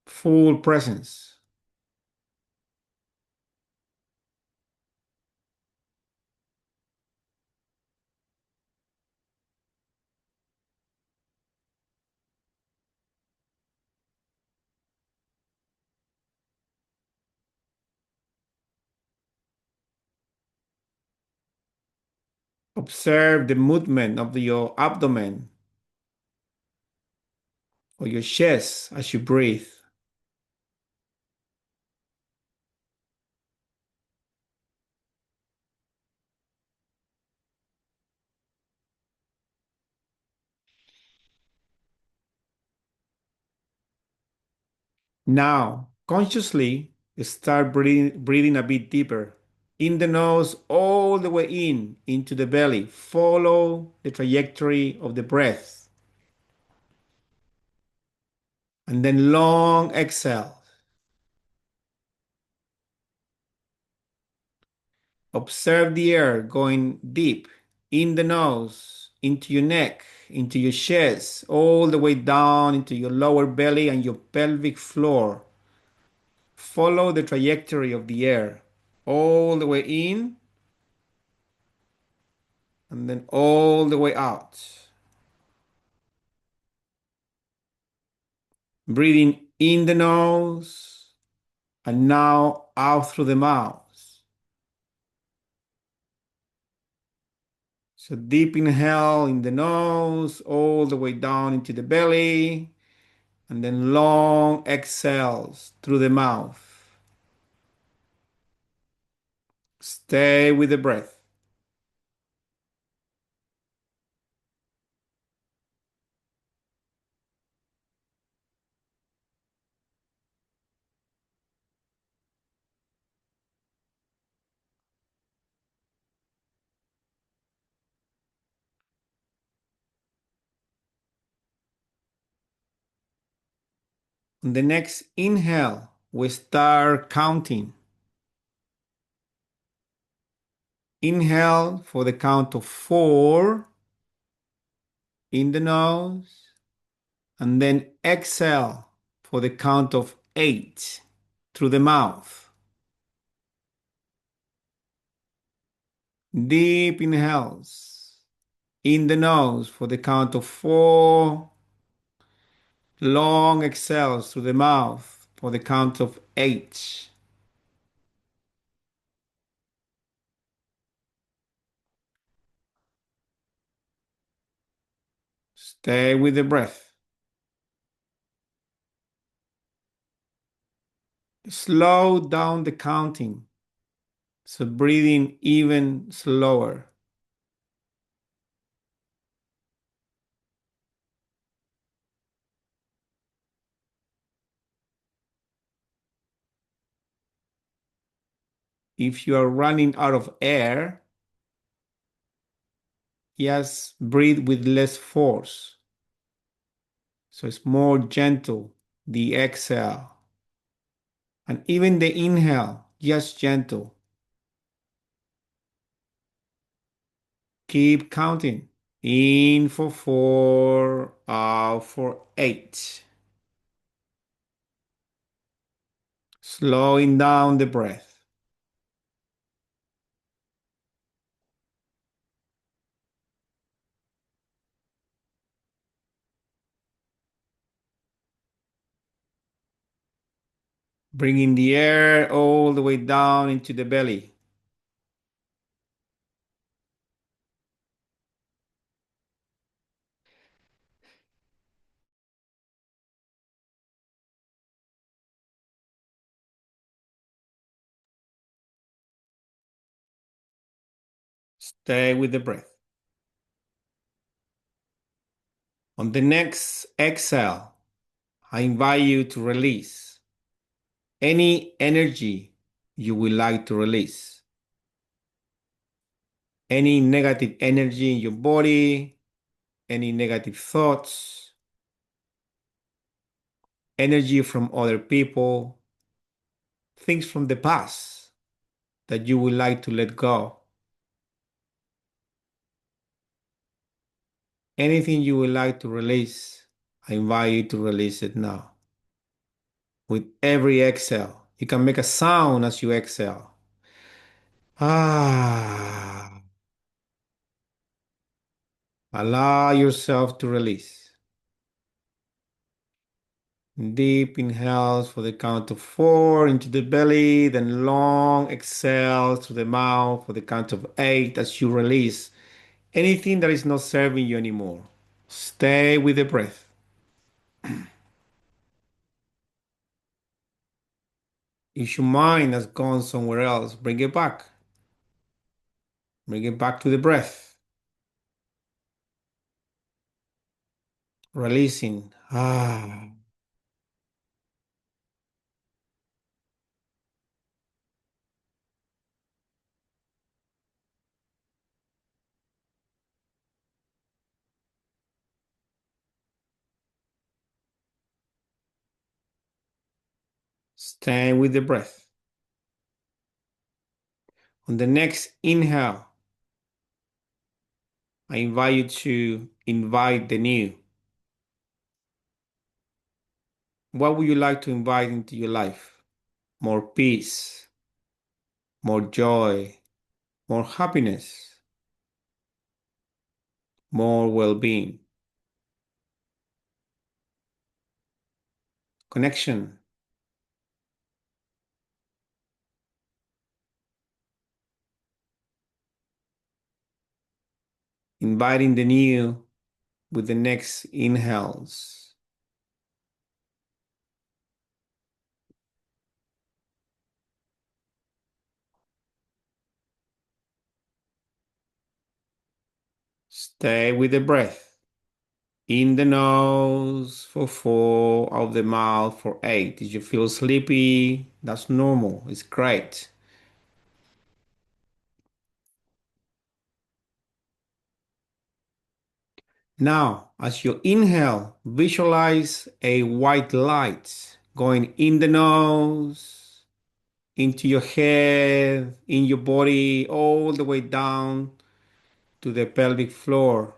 Full presence. Observe the movement of your abdomen or your chest as you breathe. Now, consciously start breathing a bit deeper. In the nose, all the way in into the belly. Follow the trajectory of the breath. And then long exhale. Observe the air going deep in the nose, into your neck, into your chest, all the way down into your lower belly and your pelvic floor. Follow the trajectory of the air all the way in and then all the way out. Breathing in the nose and now out through the mouth. So deep inhale in the nose, all the way down into the belly, and then long exhales through the mouth. Stay with the breath. On the next inhale, we start counting. Inhale for the count of 4 in the nose, and then exhale for the count of 8 through the mouth. Deep inhales in the nose for the count of 4, long exhales through the mouth for the count of 8. Stay with the breath. Slow down the counting, so breathing even slower. If you are running out of air, just breathe with less force. So it's more gentle, the exhale. And even the inhale, just gentle. Keep counting. In for 4, out for 8. Slowing down the breath. Bringing the air all the way down into the belly. Stay with the breath. On the next exhale, I invite you to release any energy you would like to release. Any negative energy in your body, any negative thoughts, energy from other people, things from the past that you would like to let go. Anything you would like to release, I invite you to release it now. With every exhale, you can make a sound as you exhale. Ah, allow yourself to release. Deep inhales for the count of 4 into the belly, then long exhales through the mouth for the count of 8 as you release anything that is not serving you anymore. Stay with the breath. If your mind has gone somewhere else, bring it back. Bring it back to the breath. Releasing. Ah. Stay with the breath. On the next inhale, I invite you to invite the new. What would you like to invite into your life? More peace, more joy, more happiness, more well being, connection. Inviting the new with the next inhales. Stay with the breath. In the nose for 4, out the mouth for 8. If you feel sleepy, that's normal. It's great. Now, as you inhale, visualize a white light going in the nose, into your head, in your body, all the way down to the pelvic floor.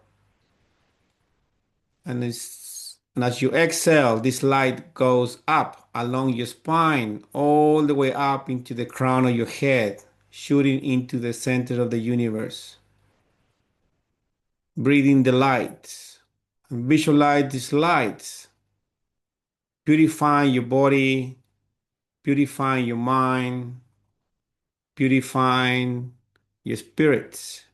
And as you exhale, this light goes up along your spine, all the way up into the crown of your head, shooting into the center of the universe. Breathing the light. And visualize this light purifying your body, purifying your mind, purifying your spirit.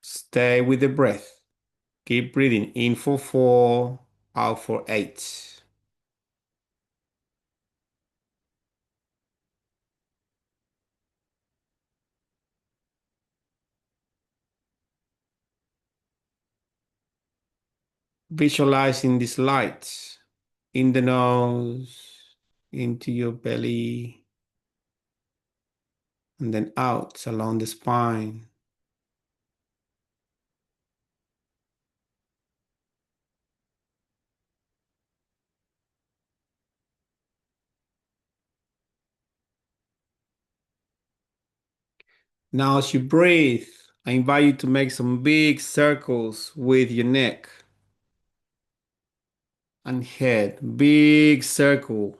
Stay with the breath. Keep breathing in for 4, out for 8. Visualizing this light in the nose, into your belly and then out along the spine. Now, as you breathe, I invite you to make some big circles with your neck and head. Big circle.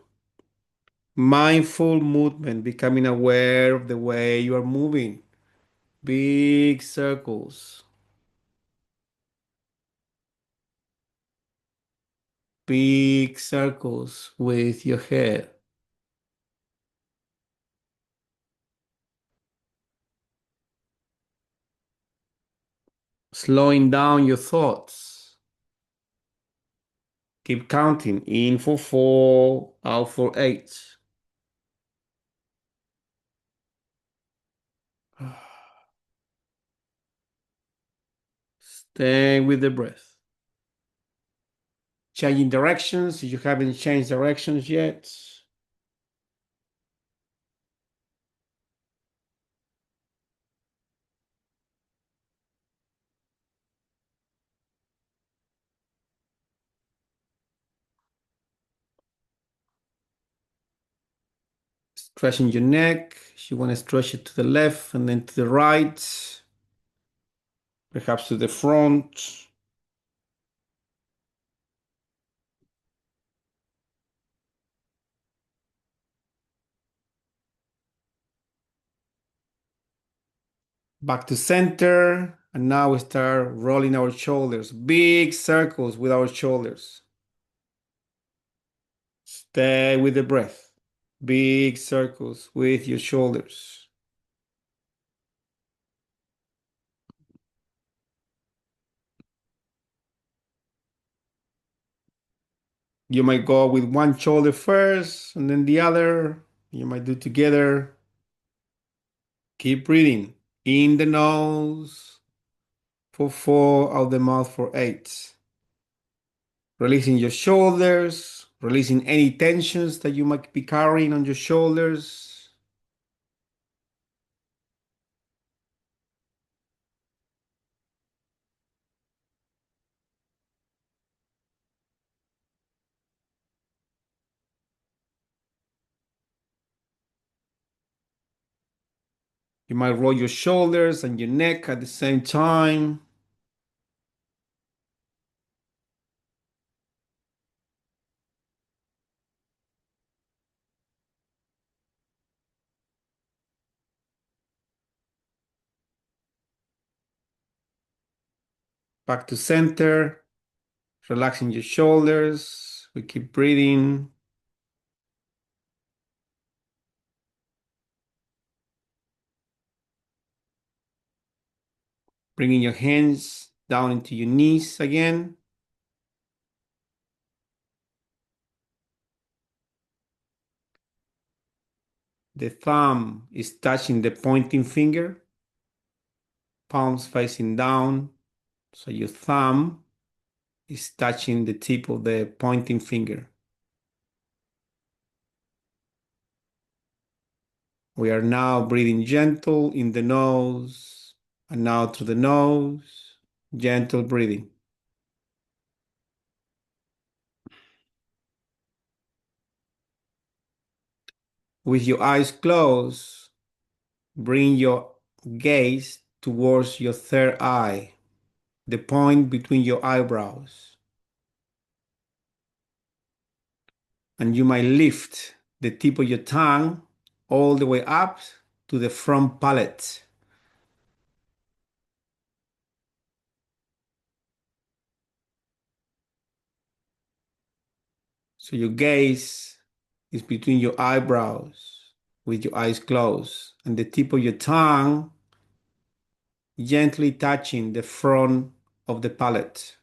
Mindful movement, becoming aware of the way you are moving. Big circles. Big circles with your head. Slowing down your thoughts. Keep counting. In for 4, out for 8. Stay with the breath. Changing directions if you haven't changed directions yet. Stretching your neck. If you want to stretch it to the left and then to the right, perhaps to the front. Back to center. And now we start rolling our shoulders. Big circles with our shoulders. Stay with the breath. Big circles with your shoulders. You might go with one shoulder first and then the other. You might do together. Keep breathing. In the nose for 4, out the mouth for 8. Releasing your shoulders, releasing any tensions that you might be carrying on your shoulders. You might roll your shoulders and your neck at the same time. Back to center, relaxing your shoulders. We keep breathing. Bringing your hands down into your knees again. The thumb is touching the pointing finger, palms facing down. So your thumb is touching the tip of the pointing finger. We are now breathing gentle in the nose and now through the nose, gentle breathing. With your eyes closed, bring your gaze towards your third eye, the point between your eyebrows. And you might lift the tip of your tongue all the way up to the front palate. So your gaze is between your eyebrows with your eyes closed, and the tip of your tongue gently touching the front of the palate.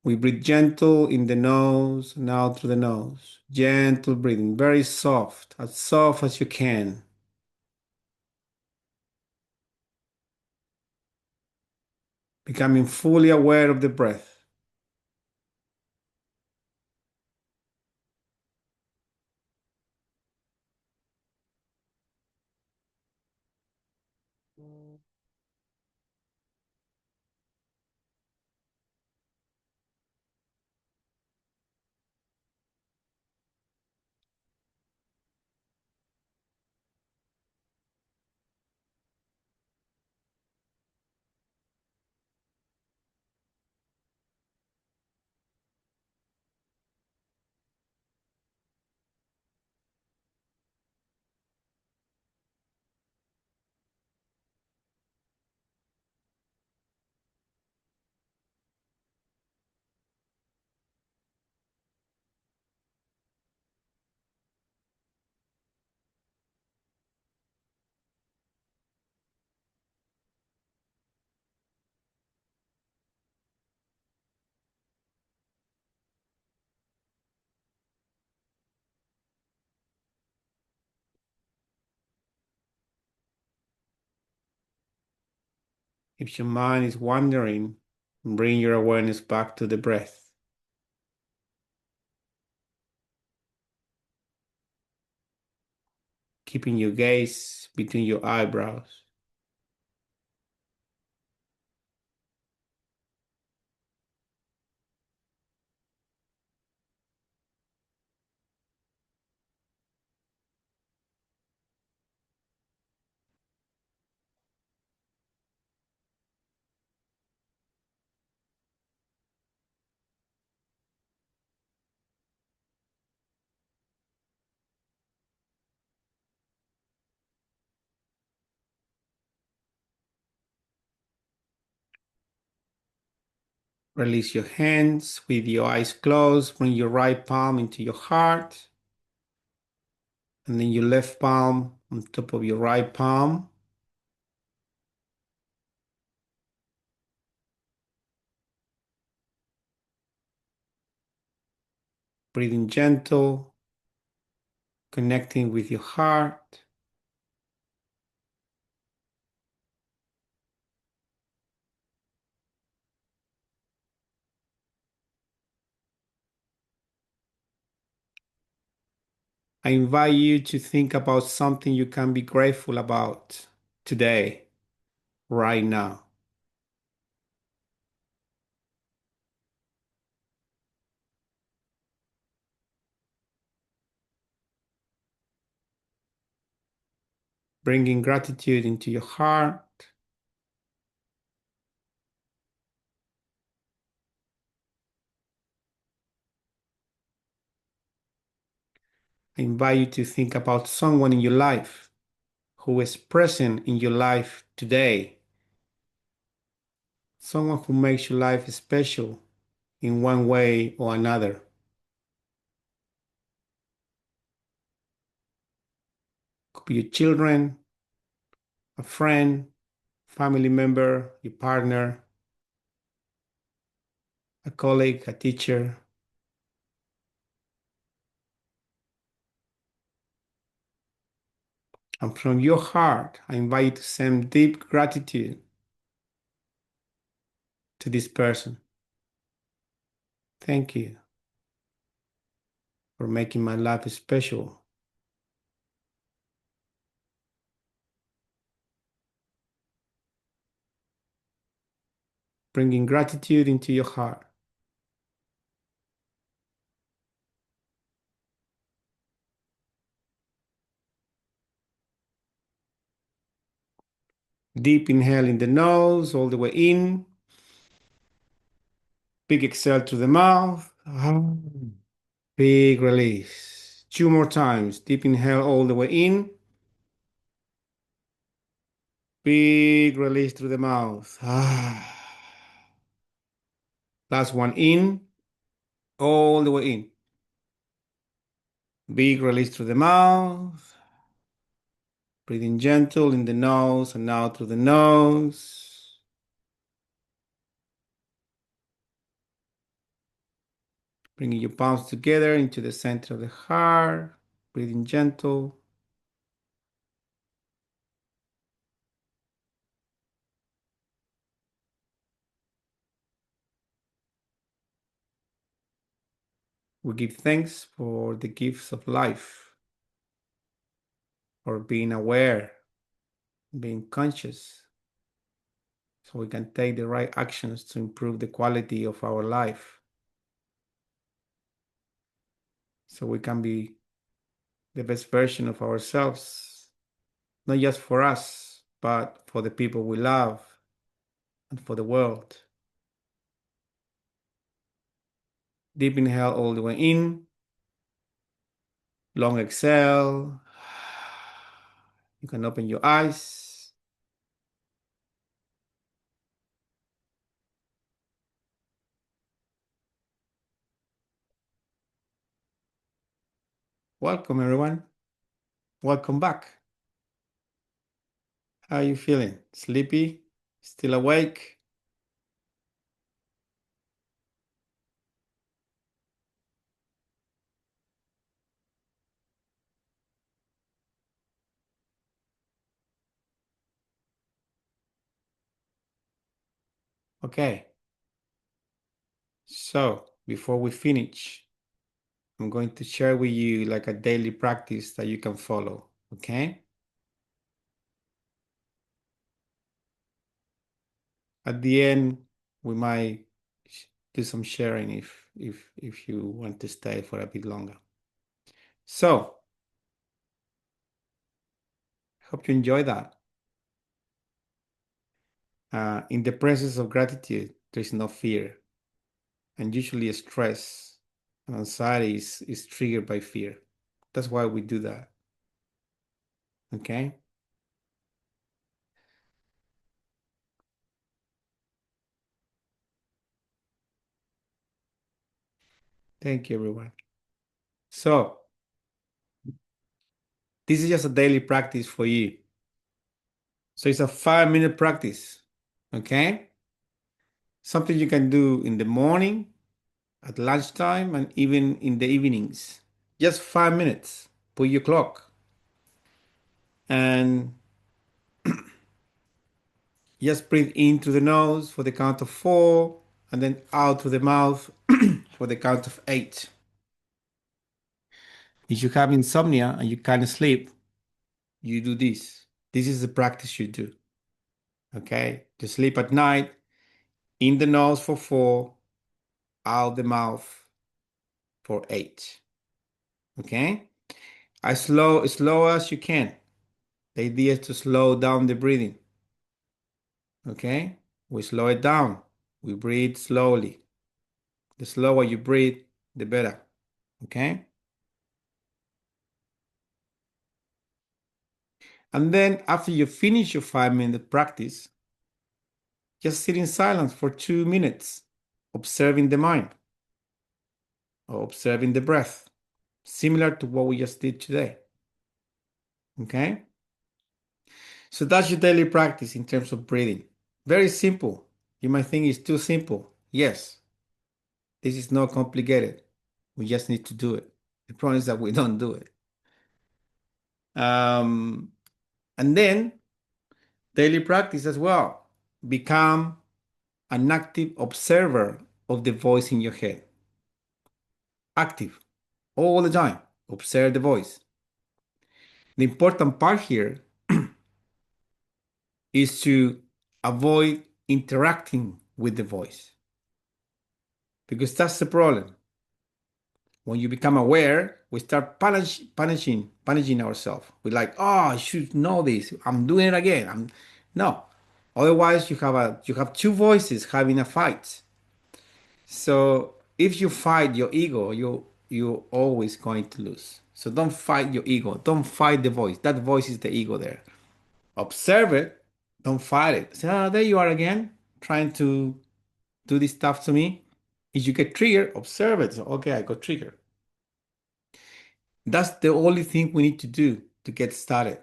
We breathe gentle in the nose and out through the nose. Gentle breathing, very soft as you can. Becoming fully aware of the breath. If your mind is wandering, bring your awareness back to the breath, keeping your gaze between your eyebrows. Release your hands with your eyes closed. Bring your right palm into your heart, and then your left palm on top of your right palm. Breathing gentle, connecting with your heart. I invite you to think about something you can be grateful about today, right now. Bringing gratitude into your heart. I invite you to think about someone in your life who is present in your life today, someone who makes your life special in one way or another. Could be your children, a friend, family member, your partner, a colleague, a teacher. And from your heart, I invite you to send deep gratitude to this person. Thank you for making my life special. Bringing gratitude into your heart. Deep inhale in the nose, all the way in. Big exhale through the mouth. Big release. Two more times. Deep inhale all the way in. Big release through the mouth. Last one in, all the way in. Big release through the mouth. Breathing gentle in the nose and out through the nose. Bringing your palms together into the center of the heart. Breathing gentle. We give thanks for the gifts of life, for being aware being conscious, so we can take the right actions to improve the quality of our life, so we can be the best version of ourselves, not just for us, but for the people we love and for the world. Deep inhale all the way in, long exhale. You can open your eyes. Welcome, everyone. Welcome back. How are you feeling? Sleepy? Still awake? Okay. So, before we finish, I'm going to share with you like a daily practice that you can follow. Okay? At the end, we might do some sharing if you want to stay for a bit longer. So, hope you enjoy that. In the presence of gratitude, there is no fear. And usually stress and anxiety is triggered by fear. That's why we do that. Okay? Thank you, everyone. So, this is just a daily practice for you. So, it's a 5-minute practice. Okay? Something you can do in the morning, at lunchtime, and even in the evenings. Just 5 minutes. Put your clock. And just breathe in through the nose for the count of 4, and then out through the mouth for the count of 8. If you have insomnia and you can't sleep, you do this. This is the practice you do. Okay? To sleep at night, in the nose for 4, out the mouth for 8. Okay? As slow as you can. The idea is to slow down the breathing. Okay? We slow it down. We breathe slowly. The slower you breathe, the better. Okay? And then after you finish your 5-minute practice, just sit in silence for 2 minutes, observing the mind or observing the breath, similar to what we just did today. Okay? So that's your daily practice in terms of breathing. Very simple. You might think it's too simple. Yes, this is not complicated. We just need to do it. The problem is that we don't do it. Um, and then daily practice as well. Become an active observer of the voice in your head. Active all the time. Observe the voice. The important part here is to avoid interacting with the voice because that's the problem. When you become aware, we start punishing ourselves. We're like, oh, I should know this. I'm doing it again. I'm no. Otherwise, you have two voices having a fight. So if you fight your ego, you're always going to lose. So don't fight your ego. Don't fight the voice. That voice is the ego there. Observe it. Don't fight it. Say, oh, there you are again, trying to do this stuff to me. If you get triggered, observe it. So, okay, I got triggered. That's the only thing we need to do to get started.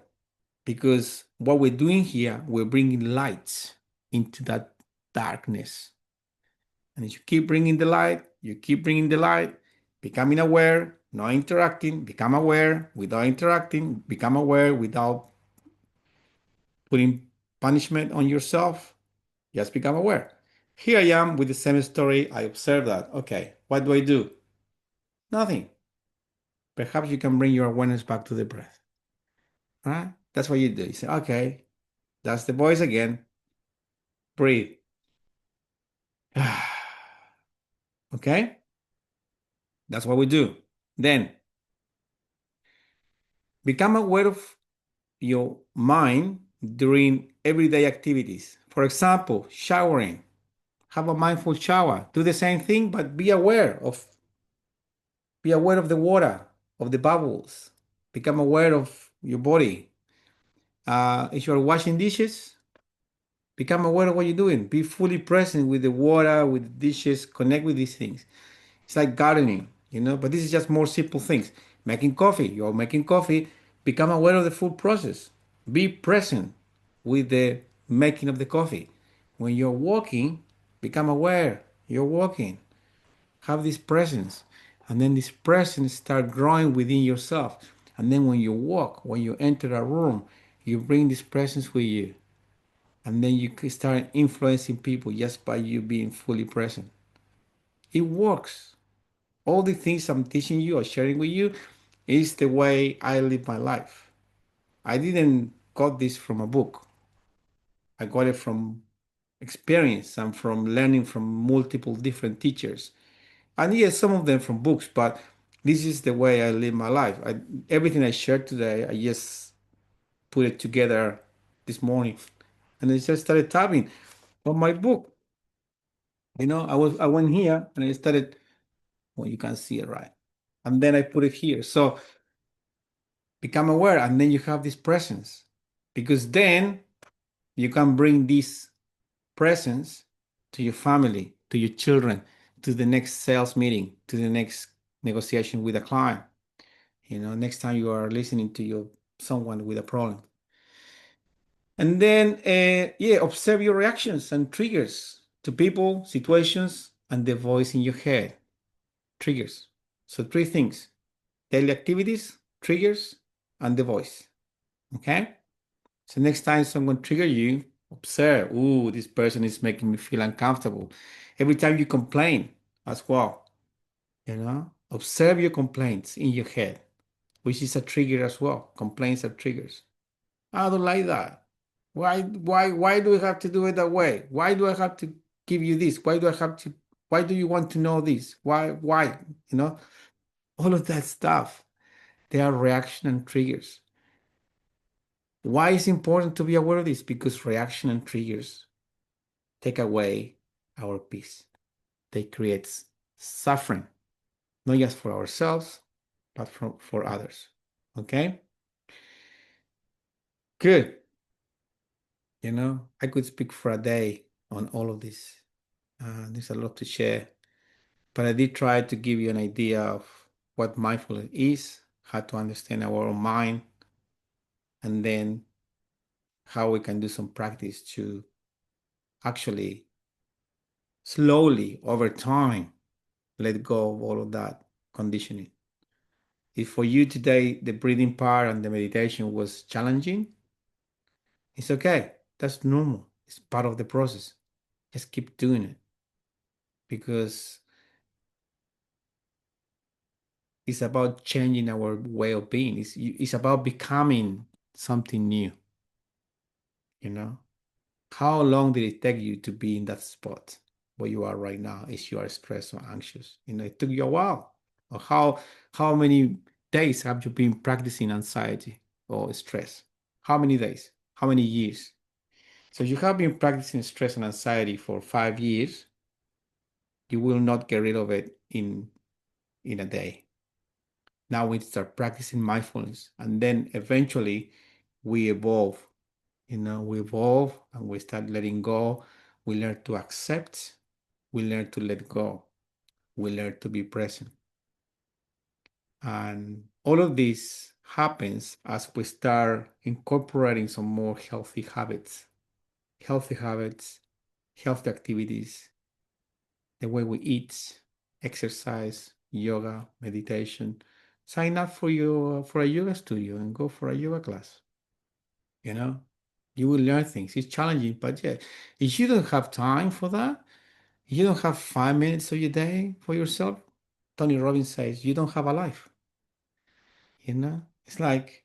Because what we're doing here, we're bringing light into that darkness. And as you keep bringing the light, you keep bringing the light, becoming aware, not interacting, become aware without interacting, become aware without putting punishment on yourself, just become aware. Here I am with the same story. I observe that. Okay, what do I do? Nothing. Perhaps you can bring your awareness back to the breath. Right? That's what you do. You say, okay, That's the voice again. Breathe. Okay? That's what we do. Then become aware of your mind during everyday activities. For example, showering. Have a mindful shower. Do the same thing, but be aware of the water, of the bubbles. Become aware of your body. If you're washing dishes, become aware of what you're doing. Be fully present with the water, with the dishes. Connect with these things. It's like gardening. But this is just more simple things. Making coffee. You're making coffee. Become aware of the full process. Be present with the making of the coffee. When you're walking, become aware. You're walking. Have this presence. And then this presence start growing within yourself. And then when you walk, when you enter a room, you bring this presence with you. And then you can start influencing people just by you being fully present. It works. All the things I'm teaching you or sharing with you is the way I live my life. I didn't got this from a book. I got it from experience and from learning from multiple different teachers. And yes, some of them from books, but this is the way I live my life. Everything I shared today, I just put it together this morning, and I just started typing on my book. I went here and I started. Well, you can see it right, and then I put it here. So become aware, and then you have this presence, because then you can bring this presence to your family, to your children, to the next sales meeting, to the next negotiation with a client. Next time you are listening to your someone with a problem. And then, yeah, observe your reactions and triggers to people, situations, and the voice in your head. Triggers. So three things: daily activities, triggers, and the voice. Okay? So next time someone trigger you, observe, ooh, this person is making me feel uncomfortable. Every time you complain as well, observe your complaints in your head, which is a trigger as well. Complaints are triggers. I don't like that. Why do I have to do it that way? Why do I have to give you this? Why do you want to know this? Why? You know, all of that stuff. They are reaction and triggers. Why is it important to be aware of this? Because reaction and triggers take away our peace. They create suffering, not just for ourselves, but for others. Okay? Good. I could speak for a day on all of this. There's a lot to share, but I did try to give you an idea of what mindfulness is, how to understand our own mind, and then how we can do some practice to actually slowly over time let go of all of that conditioning. If for you today the breathing part and the meditation was challenging, it's okay. That's normal. It's part of the process. Just keep doing it, because it's about changing our way of being. It's about becoming something new, you know? How long did it take you to be in that spot where you are right now if you are stressed or anxious? It took you a while. Or how many days have you been practicing anxiety or stress? How many days? How many years? So if you have been practicing stress and anxiety for 5 years, you will not get rid of it in a day. Now we start practicing mindfulness, and then eventually we evolve. We evolve and we start letting go. We learn to accept. We learn to let go. We learn to be present. And all of this happens as we start incorporating some more healthy habits, healthy activities, the way we eat, exercise, yoga, meditation. Sign up for a yoga studio and go for a yoga class. You know, you will learn things. It's challenging, but yeah, if you don't have time for that, you don't have 5 minutes of your day for yourself. Tony Robbins says you don't have a life. It's like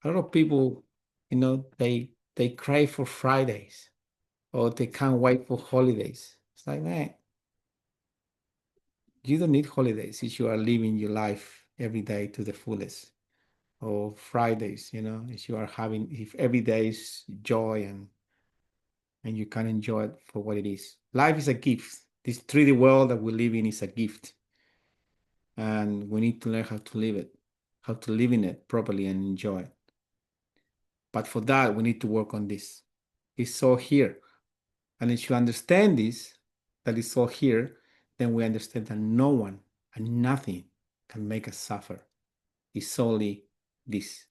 a lot of people, they they crave for Fridays or they can't wait for holidays. It's like, man, you don't need holidays if you are living your life every day to the fullest. Or Fridays, if you are having, if every day is joy and you can enjoy it for what it is. Life is a gift. This 3D world that we live in is a gift. And we need to learn how to live it, how to live in it properly and enjoy it. But for that, we need to work on this. It's all here. And if you understand this, that it's all here, then we understand that no one and nothing can make us suffer. It's solely this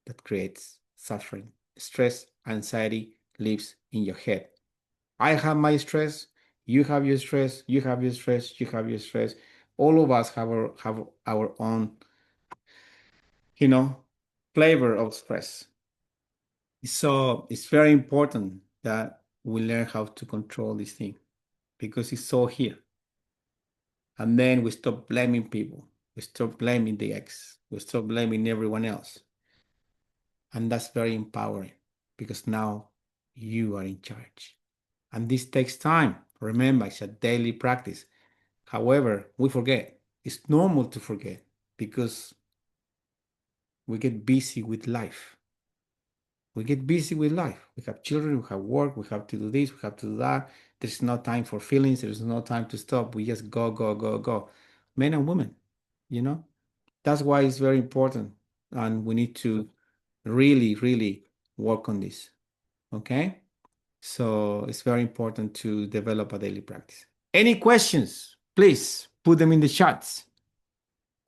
that creates suffering. Stress, anxiety lives in your head. I have my stress, you have your stress, you have your stress, you have your stress. All of us have our own, you know, flavor of stress. So it's very important that we learn how to control this thing because it's so here. And then we stop blaming people. We stop blaming the ex. We stop blaming everyone else. And that's very empowering because now you are in charge. And this takes time. Remember, it's a daily practice. However, we forget. It's normal to forget because we get busy with life. We get busy with life. We have children, we have work, we have to do this, we have to do that. There's no time for feelings, there's no time to stop. We just go, go, go, go. Men and women, you know? That's why it's very important. And we need to really, really work on this. Okay? So it's very important to develop a daily practice. Any questions? Please put them in the chats.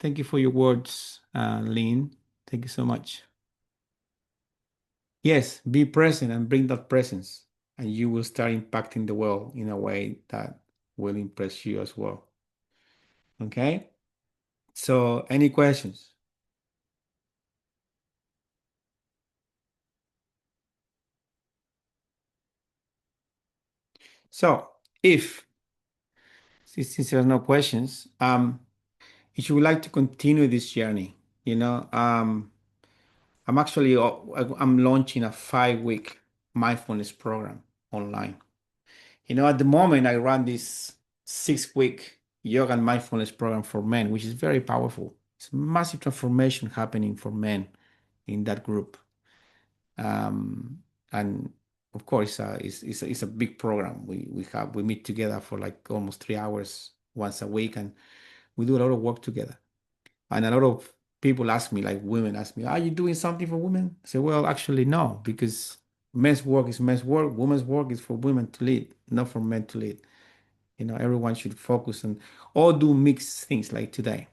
Thank you for your words, Lynn. Thank you so much. Yes, be present and bring that presence, and you will start impacting the world in a way that will impress you as well. Okay? So, any questions? So, if since there are no questions, if you would like to continue this journey, you know, I'm actually I'm launching a 5 week mindfulness program online. At the moment I run this 6 week yoga and mindfulness program for men, which is very powerful. It's massive transformation happening for men in that group. Um, and of course, it's a big program. We meet together for like almost 3 hours once a week, and we do a lot of work together. And a lot of people ask me, like women ask me, are you doing something for women? I say, well, actually, no, because men's work is men's work, women's work is for women to lead, not for men to lead. Everyone should focus on or do mixed things like today.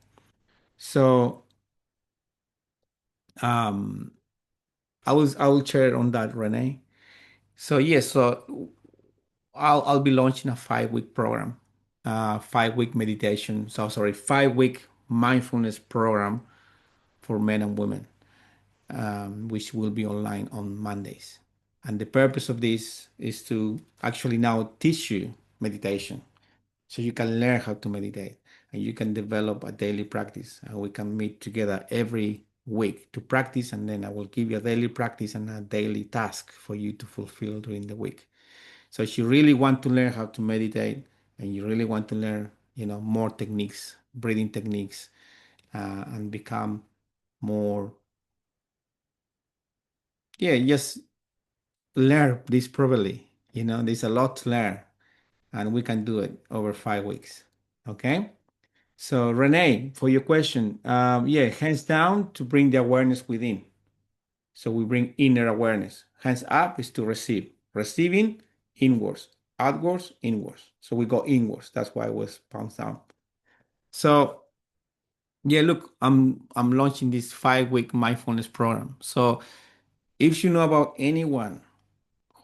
So um I will share on that, Renee. So yes, so I'll be launching a 5 week program, 5 week meditation. So sorry, 5 week mindfulness program for men and women. Which will be online on Mondays. And the purpose of this is to actually now teach you meditation so you can learn how to meditate and you can develop a daily practice. And we can meet together every week to practice. And then I will give you a daily practice and a daily task for you to fulfill during the week. So if you really want to learn how to meditate and you really want to learn, more techniques, breathing techniques, and become more, yeah, just learn this properly. There's a lot to learn, and we can do it over 5 weeks. Okay. So, Renee, for your question, yeah, hands down to bring the awareness within. So, we bring inner awareness. Hands up is to receive, receiving inwards, outwards, inwards. So, we go inwards. That's why it was palms down. So, yeah, look, I'm launching this 5 week mindfulness program. So, if you know about anyone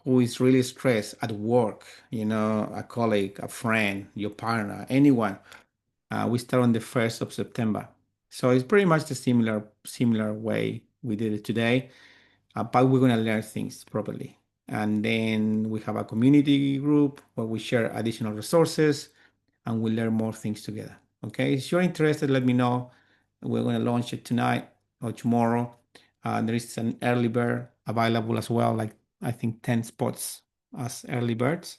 who is really stressed at work, a colleague, a friend, your partner, anyone, we start on the 1st of September. So it's pretty much the similar way we did it today, but we're gonna learn things properly. And then we have a community group where we share additional resources and we learn more things together. Okay, if you're interested, let me know. We're gonna launch it tonight or tomorrow. There is an early bird available as well, like I think, 10 spots as early birds.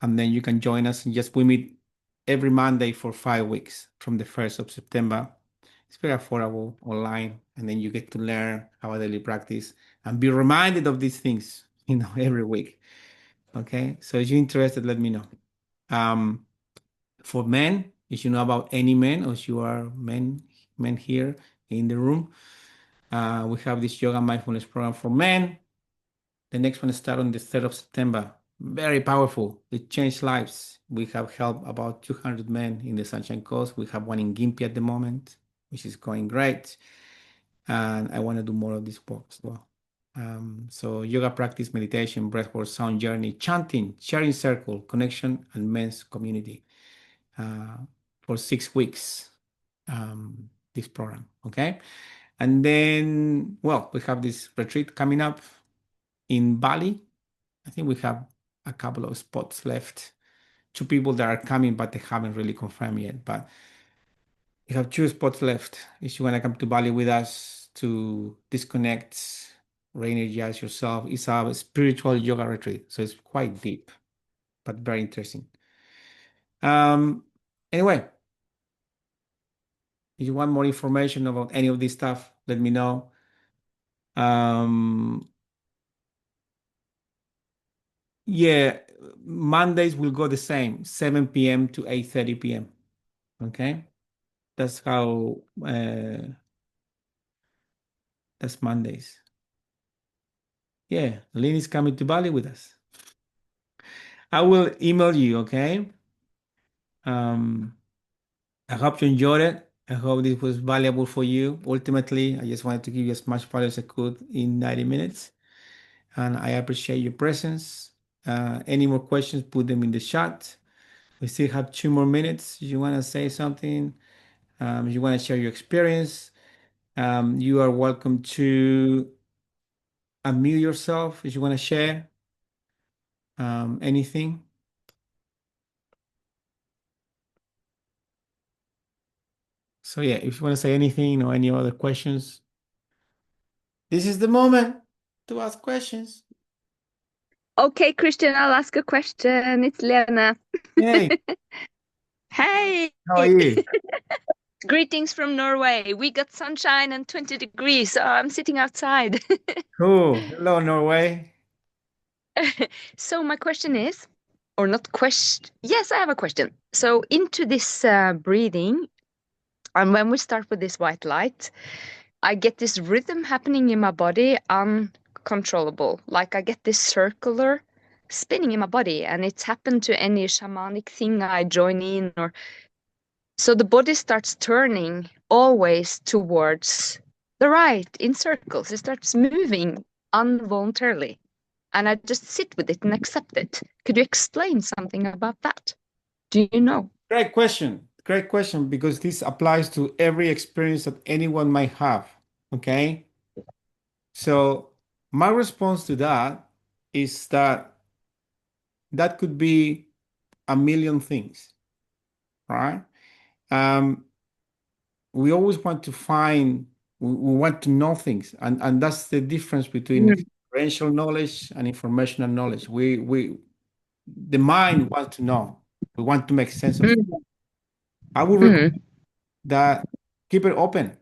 And then you can join us and just we meet every Monday for 5 weeks from the 1st of September. It's very affordable online. And then you get to learn our daily practice and be reminded of these things, every week. Okay. So if you're interested, let me know. Um, for men, if you know about any men or if you are men here in the room, we have this yoga mindfulness program for men. The next one starts on the 3rd of September. Very powerful. It changed lives. We have helped about 200 men in the Sunshine Coast. We have one in Gympie at the moment, which is going great. And I want to do more of this work as well. So yoga practice, meditation, breathwork, sound journey, chanting, sharing circle, connection, and men's community uh, for 6 weeks. This program, okay? And then, well, we have this retreat coming up in Bali. I think we have a couple of spots left. Two people that are coming, but they haven't really confirmed yet. But we have 2 spots left. If you want to come to Bali with us to disconnect, re-energize yourself, it's a spiritual yoga retreat. So it's quite deep, but very interesting. Um, anyway, if you want more information about any of this stuff, let me know. Um, yeah, Mondays will go the same, 7 p.m. to 8:30 p.m. Okay. That's how that's Mondays. Yeah, Lynn is coming to Bali with us. I will email you, okay? Um, I hope you enjoyed it. I hope this was valuable for you. Ultimately, I just wanted to give you as much value as I could in 90 minutes. And I appreciate your presence. Any more questions, put them in the chat. We still have 2 more minutes. If you want to say something, if you want to share your experience, you are welcome to unmute yourself if you want to share anything. So yeah, if you want to say anything or any other questions, this is the moment to ask questions. Okay, Christian, I'll ask a question. It's Lena. Hey, Hey, how are you? greetings from Norway. We got sunshine and 20 degrees, so I'm sitting outside. Cool. Hello, Norway. So my question is, or not question, yes, I have a question. So into this breathing, and when we start with this white light, I get this rhythm happening in my body, uncontrollable. Like I get this circular spinning in my body, and it's happened to any shamanic thing I join in, or so the body starts turning always towards the right in circles. It starts moving involuntarily. And I just sit with it and accept it. Could you explain something about that? Do you know? Great question. Great question because this applies to every experience that anyone might have. Okay. So my response to that is that that could be a million things, right? Um, we always want to find, we want to know things, and that's the difference between Mm, experiential knowledge and informational knowledge. The mind wants to know. We want to make sense of it. mm, I would recommend mm. that keep it open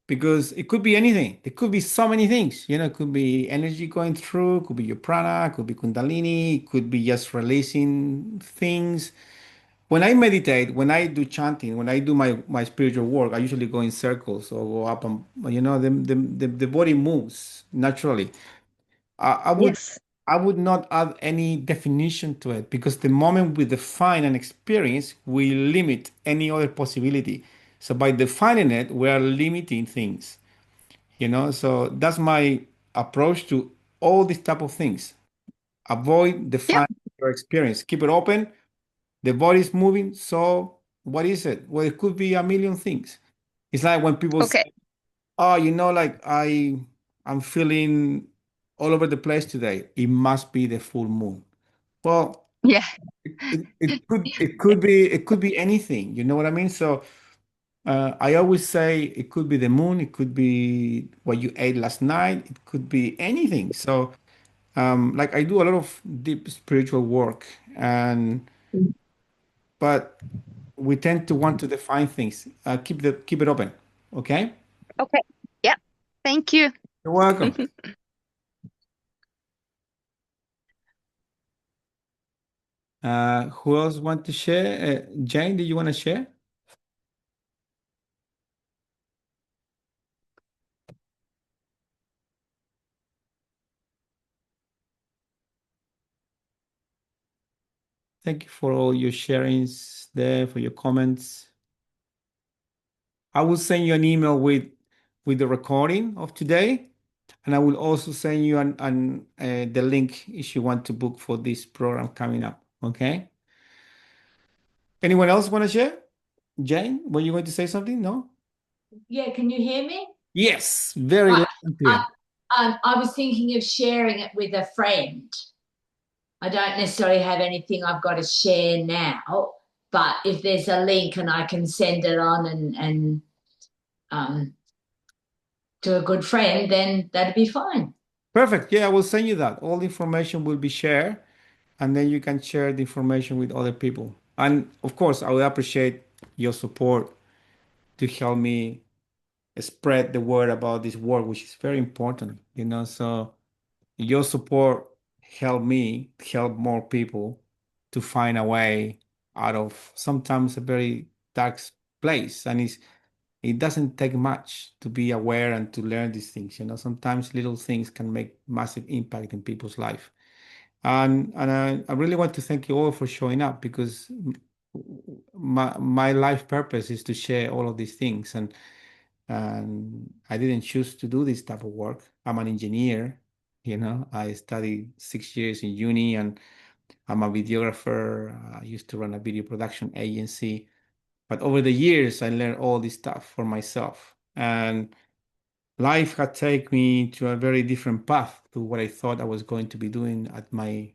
because it could be anything. It could be so many things. It could be energy going through, could be your prana, could be kundalini, it could be just releasing things. When I meditate, when I do chanting, when I do my spiritual work, I usually go in circles or go up and the body moves naturally. I, I would Yes. I would not add any definition to it because the moment we define an experience, we limit any other possibility. So by defining it, we are limiting things. So that's my approach to all these type of things. Avoid Yep. defining your experience. Keep it open. The body is moving. So what is it? Well, it could be a million things. It's like when people say, Okay. "Oh, like I'm feeling all over the place today. It must be the full moon." Well, Yeah. it could be anything. You know what I mean? So I always say it could be the moon, it could be what you ate last night, it could be anything. So, like I do a lot of deep spiritual work, and but we tend to want to define things. Keep it open. Okay? Okay. Yeah. Thank you. You're welcome. Who else want to share? Jane, do you want to share? Thank you for all your sharings there, for your comments. I will send you an email with the recording of today, and I will also send you the link if you want to book for this program coming up. Okay? Anyone else want to share? Jane, were you going to say something? No? Yeah, can you hear me? Yes, very Right. loud and clear. I was thinking of sharing it with a friend. I don't necessarily have anything I've got to share now, but if there's a link and I can send it on and um, to a good friend, then that'd be fine. Perfect. Yeah, I will send you that. All the information will be shared, and then you can share the information with other people. And of course, I will appreciate your support to help me spread the word about this work, which is very important, So your support help me help more people to find a way out of sometimes a very dark place. And it doesn't take much to be aware and to learn these things. Sometimes little things can make massive impact in people's life. And I really want to thank you all for showing up because my life purpose is to share all of these things. And I didn't choose to do this type of work. I'm an engineer, I studied 6 years in uni, and I'm a videographer. I used to run a video production agency. But over the years, I learned all this stuff for myself. And life had taken me to a very different path to what I thought I was going to be doing at my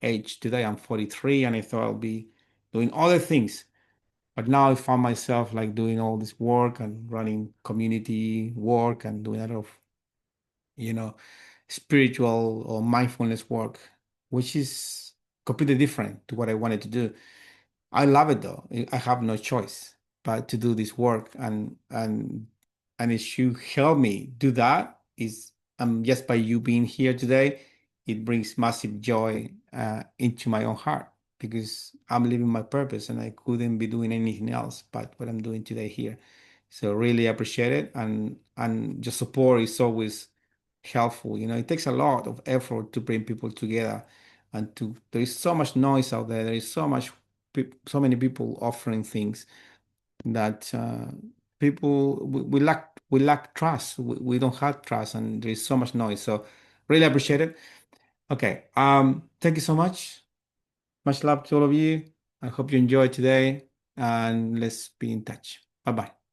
age today. I'm 43, and I thought I'll be doing other things. But now I found myself like doing all this work and running community work and doing a lot of, you know, spiritual or mindfulness work, which is completely different to what I wanted to do. I love it though. I have no choice but to do this work, and if you help me do that, is just by you being here today, it brings massive joy into my own heart because I'm living my purpose and I couldn't be doing anything else but what I'm doing today here. So really appreciate it, and your support is always helpful. It takes a lot of effort to bring people together, and there is so much noise out there. There is so many people offering things that we lack trust. We don't have trust, and there is so much noise. So really appreciate it. Okay. Thank you so much. Much love to all of you. I hope you enjoyed today, and let's be in touch. Bye bye.